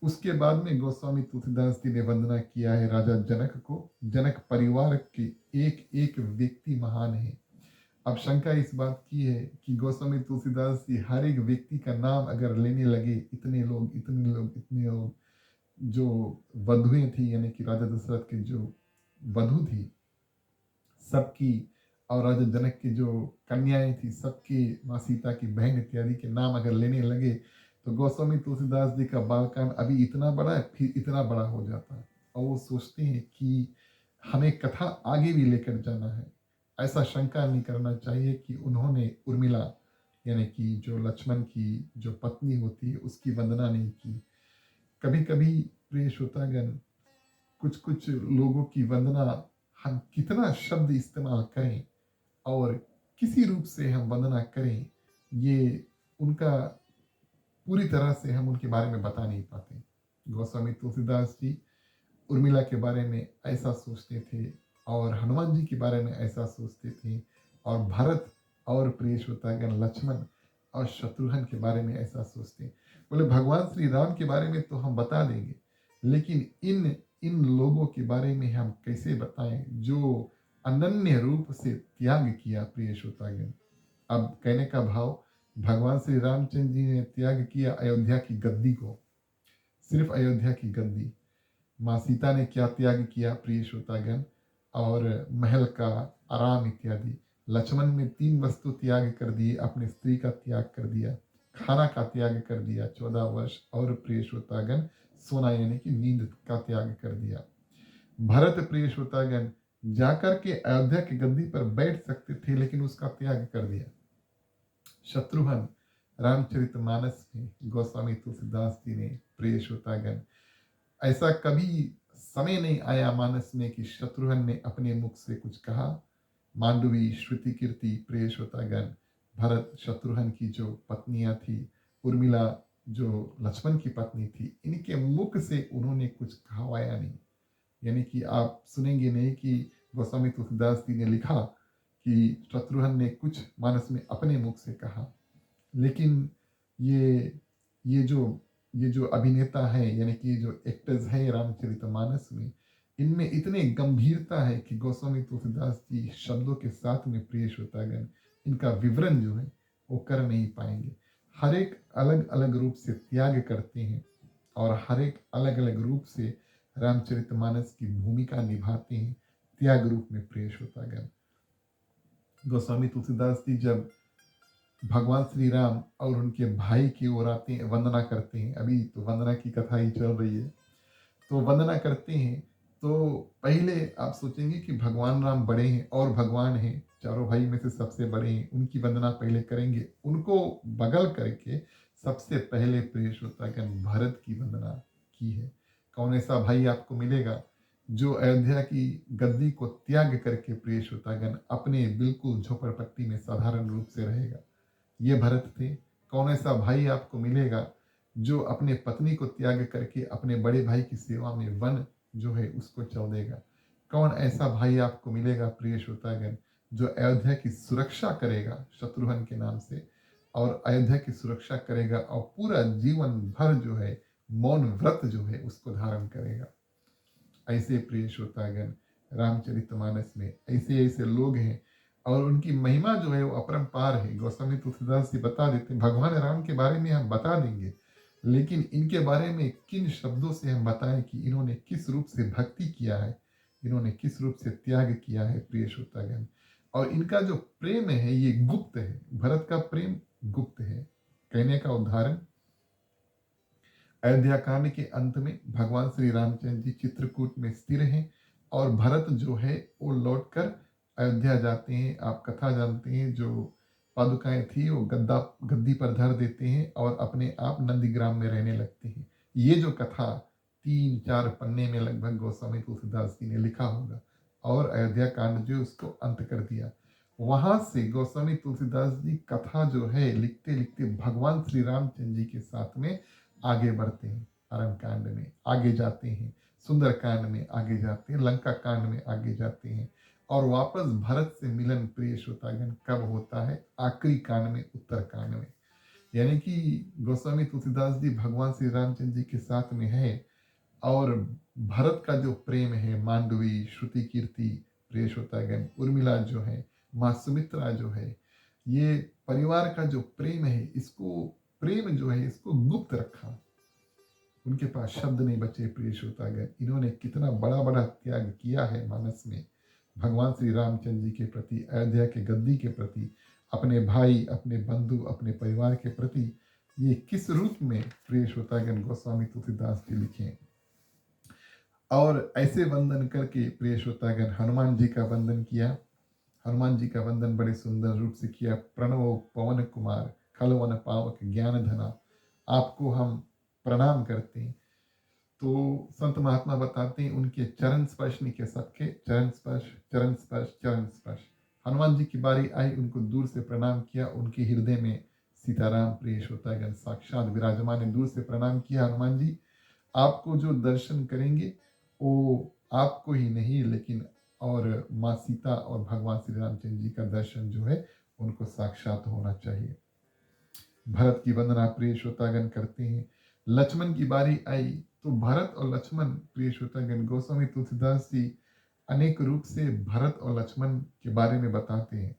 उसके बाद में गोस्वामी तुलसीदास जी ने वंदना किया है राजा जनक को। जनक परिवार के एक एक व्यक्ति महान है। अब शंका इस बात की है कि गोस्वामी तुलसीदास जी हर एक व्यक्ति का नाम अगर लेने लगे, इतने लोग इतने लोग इतने लोग, जो वधुएं थी यानी कि राजा दशरथ की जो वधु थी सबकी, और राजा जनक की जो कन्याएं थी सबकी, माँ सीता की बहन इत्यादि के नाम अगर लेने लगे तो गोस्वामी तुलसीदास जी का बालकान अभी इतना बड़ा है फिर इतना बड़ा हो जाता है। और वो सोचते हैं कि हमें कथा आगे भी लेकर जाना है। ऐसा शंका नहीं करना चाहिए कि उन्होंने उर्मिला यानी कि जो लक्ष्मण की जो पत्नी होती है उसकी वंदना नहीं की। कभी कभी प्रिय श्रोतागण कुछ कुछ लोगों की वंदना हम कितना शब्द इस्तेमाल करें और किसी रूप से हम वंदना करें, ये उनका पूरी तरह से हम उनके बारे में बता नहीं पाते। गोस्वामी तुलसीदास जी उर्मिला के बारे में ऐसा सोचते थे और हनुमान जी के बारे में ऐसा सोचते थे और भरत और प्रिय श्रोतागण लक्ष्मण और शत्रुघ्न के बारे में ऐसा सोचते हैं। बोले भगवान श्री राम के बारे में तो हम बता देंगे, लेकिन इन इन लोगों के बारे में हम कैसे बताएं जो अनन्य रूप से त्याग किया प्रिय श्रोतागण। अब कहने का भाव, भगवान श्री रामचंद्र जी ने त्याग किया अयोध्या की गद्दी को, सिर्फ अयोध्या की गद्दी। माँ सीता ने क्या त्याग किया प्रिय श्रोतागण, और महल का आराम इत्यादि। लक्ष्मण ने 3 वस्तु त्याग कर दिए, अपनी स्त्री का त्याग कर दिया, खाना का त्याग कर दिया 14 वर्ष, और प्रिय श्रोतागण सोना यानी कि नींद का त्याग कर दिया। भरत प्रिय श्रोतागण जाकर के अयोध्या की गद्दी पर बैठ सकते थे लेकिन उसका त्याग कर दिया। शत्रुघ्न रामचरितमानस में गोस्वामी तुलसीदास जी ने प्रिय श्रोतागण, ऐसा कभी समय नहीं आया मानस में कि शत्रुघ्न ने अपने मुख से कुछ कहा। मांडवी, श्रुति कीर्ति, प्रिय श्रोतागण, भरत शत्रुघ्न की जो पत्नियां थी, उर्मिला जो लक्ष्मण की पत्नी थी, इनके मुख से उन्होंने कुछ कहवाया नहीं। यानी कि आप सुनेंगे नहीं कि गोस्वामी तुलसीदास जी ने लिखा कि शत्रुघ्न ने कुछ मानस में अपने मुख से कहा। लेकिन ये ये जो ये जो अभिनेता है यानी कि जो एक्टर्स हैं रामचरितमानस में, इनमें इतने गंभीरता है कि गोस्वामी तुलसीदास जी शब्दों के साथ में प्रिय श्रोतागण इनका विवरण जो है वो कर नहीं पाएंगे। हर एक अलग अलग रूप से त्याग करते हैं और हर एक अलग अलग रूप से रामचरितमानस की भूमिका निभाते हैं त्याग रूप में प्रिय श्रोतागण। गोस्वामी तुलसीदास जी जब भगवान श्री राम और उनके भाई की ओर आते हैं, वंदना करते हैं, अभी तो वंदना की कथा ही चल रही है, तो वंदना करते हैं, तो पहले आप सोचेंगे कि भगवान राम बड़े हैं और भगवान हैं, चारों भाई में से सबसे बड़े हैं, उनकी वंदना पहले करेंगे, उनको बगल करके सबसे पहले प्रिय श्रोतागण भरत की वंदना की है। कौन ऐसा भाई आपको मिलेगा जो अयोध्या की गद्दी को त्याग करके प्रिय श्रोतागण अपने बिल्कुल झोपड़पट्टी में साधारण रूप से रहेगा? ये भरत थे। कौन ऐसा भाई आपको मिलेगा जो अपने पत्नी को त्याग करके अपने बड़े भाई की सेवा में वन जो है उसको चल देगा? कौन ऐसा भाई आपको मिलेगा प्रिय श्रोतागण जो अयोध्या की सुरक्षा करेगा शत्रुघ्न के नाम से, और अयोध्या की सुरक्षा करेगा और पूरा जीवन भर जो है मौन व्रत जो है उसको धारण करेगा? ऐसे प्रिय श्रोतागण रामचरितमानस में ऐसे ऐसे लोग हैं और उनकी महिमा जो है वो अपरंपार है। गोस्वामी तुलसीदास जी बता देते हैं, भगवान राम के बारे में हम बता देंगे, लेकिन इनके बारे में किन शब्दों से हम बताएं कि इन्होंने किस रूप से भक्ति किया है, इन्होंने किस रूप से त्याग किया है प्रिय श्रोतागण। और इनका जो प्रेम है ये गुप्त है, भरत का प्रेम गुप्त है। कहने का उदाहरण, अयोध्या कांड के अंत में भगवान श्री रामचंद्र जी चित्रकूट में स्थिर हैं और भरत जो है वो लौटकर अयोध्या जाते हैं। आप कथा जानते हैं, जो पादुकाएं थी वो गद्दी पर धर देते हैं और अपने आप नंदीग्राम में रहने लगते हैं। ये जो कथा 3-4 पन्ने में लगभग गोस्वामी तुलसीदास जी ने लिखा होगा और अयोध्या कांड जो उसको अंत कर दिया। वहां से गोस्वामी तुलसीदास जी कथा जो है लिखते लिखते भगवान श्री रामचंद्र जी के साथ में आगे बढ़ते हैं, अरण्य कांड में आगे जाते हैं, सुंदर कांड में आगे जाते हैं, लंका कांड में आगे जाते हैं, और वापस भरत से मिलन प्रिय श्रोतागण कब होता है? आखिरी कांड में, उत्तर कांड में। यानी कि गोस्वामी तुलसीदास जी भगवान श्री रामचंद्र जी के साथ में है और भरत का जो प्रेम है, मांडवी, श्रुति कीर्ति, प्रिय श्रोतागण उर्मिला जो है, माँ सुमित्रा जो है, ये परिवार का जो प्रेम है, इसको प्रेम जो है इसको गुप्त रखा। उनके पास शब्द नहीं बचे प्रिय श्रोतागण, इन्होंने कितना बड़ा बड़ा त्याग किया है मानस में भगवान श्री रामचंद्र जी के प्रति, अयोध्या के गद्दी के प्रति, अपने भाई, अपने बंधु, अपने परिवार के प्रति। ये किस रूप में प्रिय श्रोतागण गोस्वामी तुलसीदास जी लिखे। और ऐसे वंदन करके प्रिय श्रोतागण हनुमान जी का वंदन किया। हनुमान जी का वंदन बड़े सुंदर रूप से किया। प्रणव पवन कुमार खलवन पावक ज्ञान धना, आपको हम प्रणाम करते हैं। तो संत महात्मा बताते हैं उनके चरण स्पर्श नहीं के, सबके चरण स्पर्श, चरण स्पर्श, चरण स्पर्श। हनुमान जी की बारी आई, उनको दूर से प्रणाम किया, उनके हृदय में सीताराम प्रिय श्रोतागण साक्षात विराजमान ने, दूर से प्रणाम किया। हनुमान जी आपको जो दर्शन करेंगे वो आपको ही नहीं लेकिन और माँ सीता और भगवान श्री रामचंद्र जी का दर्शन जो है उनको साक्षात होना चाहिए। भरत की वंदना प्रिय श्रोतागण करते हैं। लक्ष्मण की बारी आई तो भरत और लक्ष्मण प्रिय श्रोतागण गोस्वामी तुलसीदास जी अनेक रूप से भरत और लक्ष्मण के बारे में बताते हैं।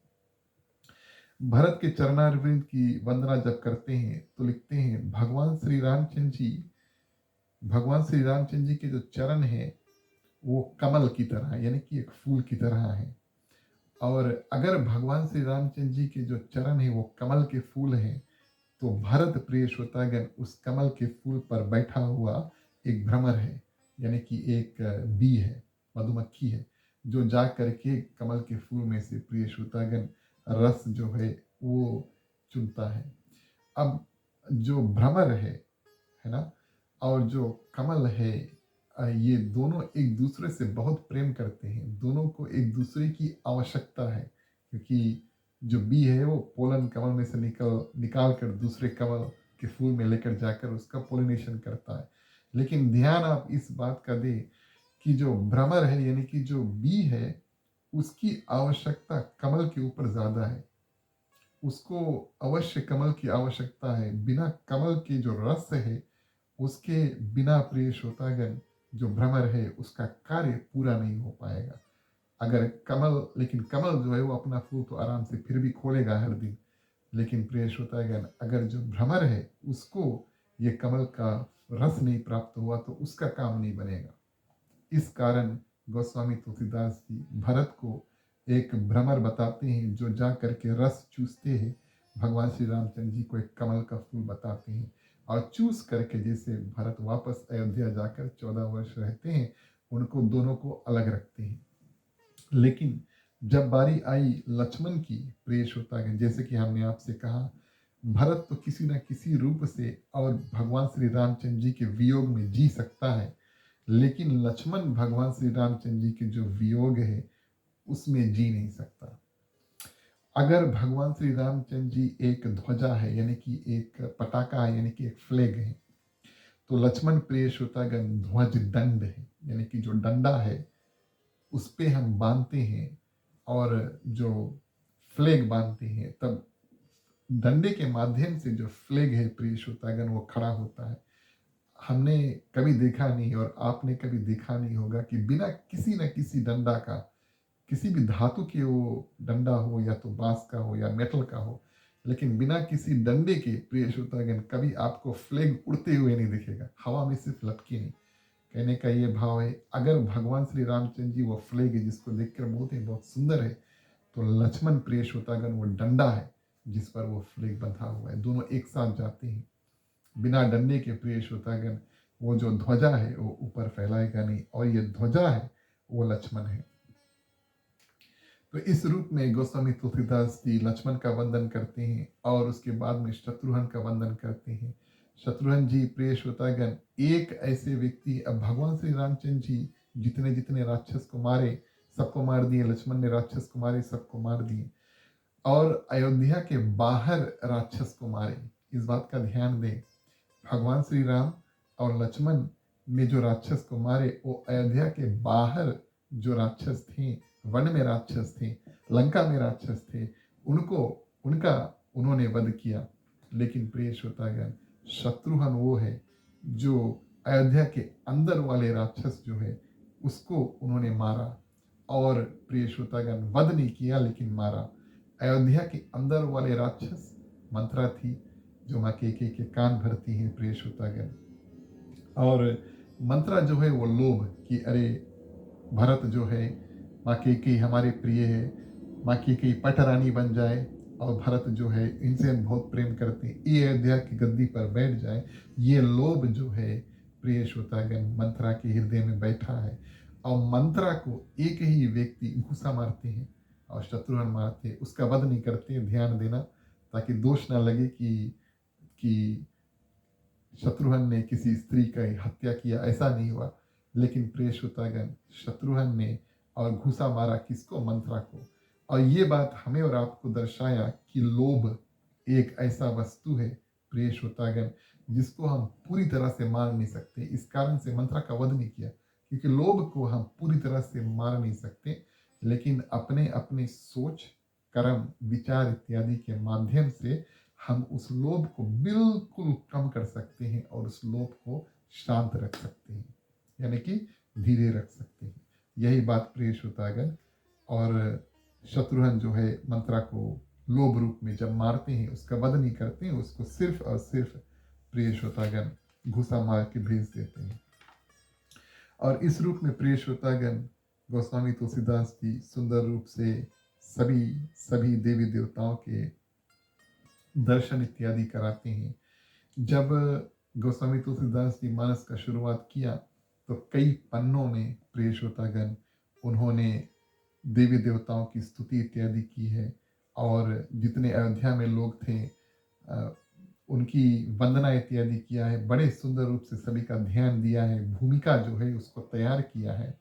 भरत के चरणारविंद की वंदना जब करते हैं तो लिखते हैं, भगवान श्री रामचंद्र जी के जो चरण है वो कमल की तरह, यानी कि एक फूल की तरह है। और अगर भगवान श्री रामचंद्र जी के जो चरण है वो कमल के फूल हैं, तो भरत प्रिय श्रोतागण उस कमल के फूल पर बैठा हुआ एक भ्रमर है, यानी कि एक बी है, मधुमक्खी है, जो जा करके कमल के फूल में से प्रिय श्रोतागण रस जो है वो चुनता है। अब जो भ्रमर है ना, और जो कमल है, ये दोनों एक दूसरे से बहुत प्रेम करते हैं, दोनों को एक दूसरे की आवश्यकता है, क्योंकि जो बी है वो पोलन कमल में से निकाल कर दूसरे कमल के फूल में लेकर जाकर उसका पोलिनेशन करता है। लेकिन ध्यान आप इस बात का दें कि जो भ्रमर है, यानी कि जो बी है, उसकी आवश्यकता कमल के ऊपर ज़्यादा है। उसको अवश्य कमल की आवश्यकता है, बिना कमल के जो रस है उसके बिना प्रिय श्रोतागण जो भ्रमर है उसका कार्य पूरा नहीं हो पाएगा। अगर लेकिन कमल जो है वो अपना फूल तो आराम से फिर भी खोलेगा हर दिन, लेकिन प्रिय श्रोतागण अगर जो भ्रमर है उसको ये कमल का रस नहीं प्राप्त हुआ तो उसका काम नहीं बनेगा। इस कारण गोस्वामी तुलसीदास जी भरत को एक भ्रमर बताते हैं जो जा करके रस चूसते हैं। भगवान श्री रामचंद्र जी को एक कमल का फूल बताते हैं और चूस करके जैसे भरत वापस अयोध्या जाकर 14 वर्ष रहते हैं, उनको दोनों को अलग रखते हैं। लेकिन जब बारी आई लक्ष्मण की, प्रिय श्रोतागण, जैसे कि हमने आपसे कहा, भरत तो किसी न किसी रूप से और भगवान श्री रामचंद्र जी के वियोग में जी सकता है, लेकिन लक्ष्मण भगवान श्री रामचंद्र जी के जो वियोग है उसमें जी नहीं सकता। अगर भगवान श्री रामचंद्र जी एक ध्वजा है, यानी कि एक पताका है, यानी कि एक फ्लैग है, तो लक्ष्मण, प्रिय श्रोतागण, ध्वज दंड है, यानी कि जो डंडा है उस पे हम बांधते हैं और जो फ्लैग बांधते हैं, तब डंडे के माध्यम से जो फ्लैग है, प्रिय श्रोतागण, वो खड़ा होता है। हमने कभी देखा नहीं और आपने कभी देखा नहीं होगा कि बिना किसी न किसी डंडा का, किसी भी धातु के वो डंडा हो या तो बांस का हो या मेटल का हो, लेकिन बिना किसी डंडे के, प्रिय श्रोतागण, कभी आपको फ्लैग उड़ते हुए नहीं दिखेगा, हवा में सिर्फ लटके नहीं। कहने का ये भाव है, अगर भगवान श्री रामचंद्र जी वो फ्लैग है जिसको देखकर बोलते हैं बहुत सुंदर है, तो लक्ष्मण, प्रिय श्रोतागण, वो डंडा है जिस पर वो फ्लैग बंधा हुआ है। दोनों एक साथ जाते हैं। बिना डंडे के, प्रिय श्रोतागण, वो जो ध्वजा है वो ऊपर फैलाएगा नहीं, और ये ध्वजा है वो लक्ष्मण है। तो इस रूप में गोस्वामी तुलसीदास जी लक्ष्मण का वंदन करते हैं और उसके बाद में शत्रुघ्न का वंदन करते हैं। शत्रुघ्न जी, प्रिय श्रोतागण, एक ऐसे व्यक्ति, अब भगवान श्री रामचंद्र जी जितने जितने राक्षस को मारे सबको मार दिए, लक्ष्मण ने राक्षस को मारे सबको मार दिए, और अयोध्या के बाहर राक्षस को मारे। इस बात का ध्यान दें, भगवान श्री राम और लक्ष्मण ने जो राक्षस को मारे वो अयोध्या के बाहर जो राक्षस थे, वन में राक्षस थे, लंका में राक्षस थे, उनका उन्होंने वध किया। लेकिन प्रिय श्रोतागण, शत्रुघ्न वो है जो अयोध्या के अंदर वाले राक्षस जो है उसको उन्होंने मारा, और प्रिय श्रोतागण, वध नहीं किया लेकिन मारा। अयोध्या के अंदर वाले राक्षस मंत्रा थी जो माँ केके के कान भरती हैं, प्रिय श्रोतागण, और मंत्रा जो है वो लोभ कि अरे भरत जो है, माँ केके हमारे प्रिय है, माँ केके पटरानी बन जाए और भरत जो है इनसे हम बहुत प्रेम करते हैं, ये अयोध्या की गद्दी पर बैठ जाए, ये लोभ जो है, प्रिय श्रोतागण, मंत्रा के हृदय में बैठा है। और मंत्रा को एक ही व्यक्ति घुसा मारते हैं और शत्रुघ्न मारते हैं, उसका वध नहीं करते। ध्यान देना, ताकि दोष ना लगे कि शत्रुघ्न ने किसी स्त्री का हत्या किया, ऐसा नहीं हुआ। लेकिन प्रिय श्रोतागण, शत्रुघ्न ने और घुसा मारा किसको? मंत्रा को। और ये बात हमें और आपको दर्शाया कि लोभ एक ऐसा वस्तु है, प्रिय श्रोतागण, जिसको हम पूरी तरह से मार नहीं सकते। इस कारण से मंत्रा का वध नहीं किया, क्योंकि लोभ को हम पूरी तरह से मार नहीं सकते, लेकिन अपने अपने सोच, कर्म, विचार इत्यादि के माध्यम से हम उस लोभ को बिल्कुल कम कर सकते हैं और उस लोभ को शांत रख सकते हैं, यानी कि धीरे रख सकते हैं। यही बात, प्रिय श्रोतागण, और शत्रुघ्न जो है मंत्रा को लोभ रूप में जब मारते हैं, उसका वध नहीं करते हैं, उसको सिर्फ और सिर्फ, प्रिय श्रोतागण, घुसा मार के भेज देते हैं। और इस रूप में, प्रिय श्रोतागण, गोस्वामी तुलसीदास जी सुंदर रूप से सभी देवी देवताओं के दर्शन इत्यादि कराते हैं। जब गोस्वामी तुलसीदास जी मानस का शुरुआत किया तो कई पन्नों में, प्रिय श्रोतागण, उन्होंने देवी देवताओं की स्तुति इत्यादि की है, और जितने अयोध्या में लोग थे उनकी वंदना इत्यादि किया है। बड़े सुंदर रूप से सभी का ध्यान दिया है, भूमिका जो है उसको तैयार किया है,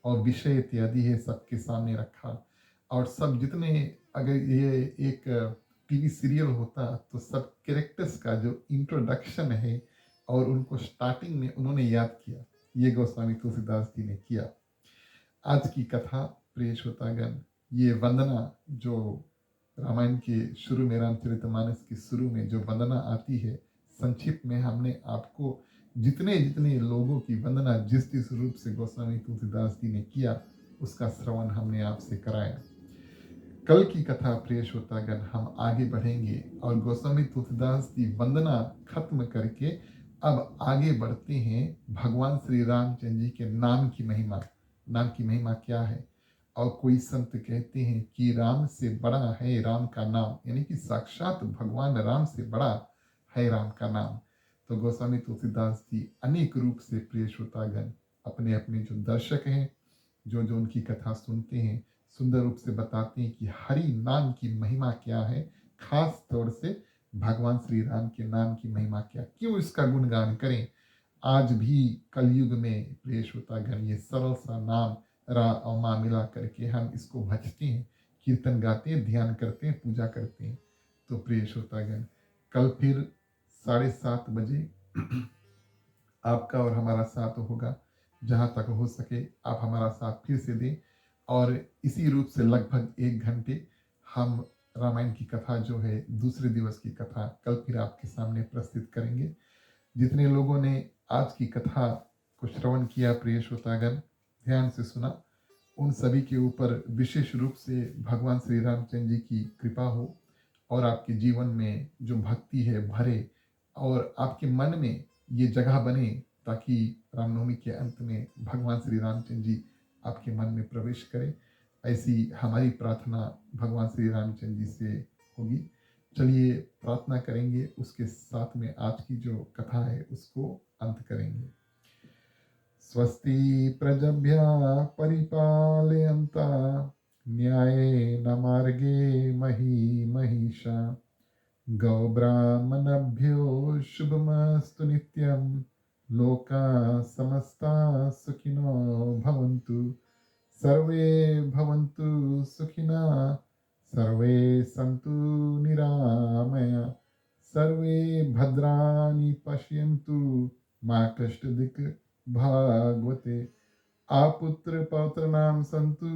और विषय इत्यादि है सबके सामने रखा। और सब जितने, अगर ये एक टीवी सीरियल होता तो सब कैरेक्टर्स का जो इंट्रोडक्शन है और उनको स्टार्टिंग में उन्होंने याद किया, ये गोस्वामी तुलसीदास जी ने किया। आज की कथा, प्रिय श्रोतागण, ये वंदना जो रामायण के शुरू में, रामचरितमानस के शुरू में जो वंदना आती है, संक्षिप्त में हमने आपको जितने जितने लोगों की वंदना जिस जिस रूप से गोस्वामी तुलसीदास जी ने किया उसका श्रवण हमने आपसे कराया। कल की कथा, प्रिय श्रोतागण, हम आगे बढ़ेंगे और गोस्वामी तुलसीदास जी वंदना खत्म करके अब आगे बढ़ते हैं भगवान श्री रामचंद्र जी के नाम की महिमा। नाम की महिमा क्या है? और कोई संत कहते हैं कि राम से बड़ा है राम का नाम, यानी कि साक्षात भगवान राम से बड़ा है राम का नाम। तो गोस्वामी तुलसीदास जी अनेक रूप से प्रिय श्रोतागण अपने अपने जो दर्शक हैं, जो जो उनकी कथा सुनते हैं, सुंदर रूप से बताते हैं कि हरि नाम की महिमा क्या है, खास तौर से भगवान श्री राम के नाम की महिमा क्या, क्यों इसका गुणगान करें। आज भी कलयुग में प्रिय श्रोतागण ये सरल सा नाम रा और माँ मिला करके हम इसको भजते हैं, कीर्तन गाते हैं, ध्यान करते हैं, पूजा करते हैं। तो प्रिय श्रोतागण कल फिर 7:30 बजे आपका और हमारा साथ होगा। जहाँ तक हो सके आप हमारा साथ फिर से दें, और इसी रूप से लगभग 1 घंटे हम रामायण की कथा जो है दूसरे दिवस की कथा कल फिर आपके सामने प्रस्तुत करेंगे। जितने लोगों ने आज की कथा को श्रवण किया प्रिय श्रोतागण, ध्यान से सुना, उन सभी के ऊपर विशेष रूप से भगवान श्री रामचंद्र जी की कृपा हो और आपके जीवन में जो भक्ति है भरे, और आपके मन में ये जगह बने, ताकि रामनवमी के अंत में भगवान श्री रामचंद्र जी आपके मन में प्रवेश करें। ऐसी हमारी प्रार्थना भगवान श्री रामचंद्र जी से होगी। चलिए प्रार्थना करेंगे, उसके साथ में आज की जो कथा है उसको अंत करेंगे। स्वस्ति प्रजभ्यः परिपालयन्तः न्यायेन मार्गे महिषा गौब्राह्मणभ्यो शुभमस्तु नित्यं लोकाः समस्ताः सुखिनो भवन्तु सर्वे भवन्तु सुखिनः सर्वे सन्तु निरामया सर्वे भद्राणि पश्यन्तु मा कष्टदिक् भागवते आपुत्र पौत्रनां सन्तु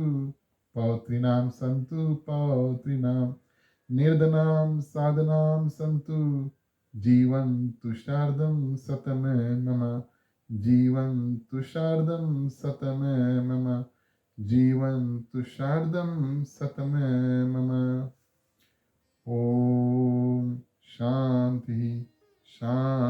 पौत्रीणां सन्तु पौत्रीणां निर्धनां साधनां सन्तु जीवन्तु शार्दं शतं मम जीवन्तु शार्दं शतं मम जीवन्तु शार्दं शतं मम। ॐ शान्ति शान्ति।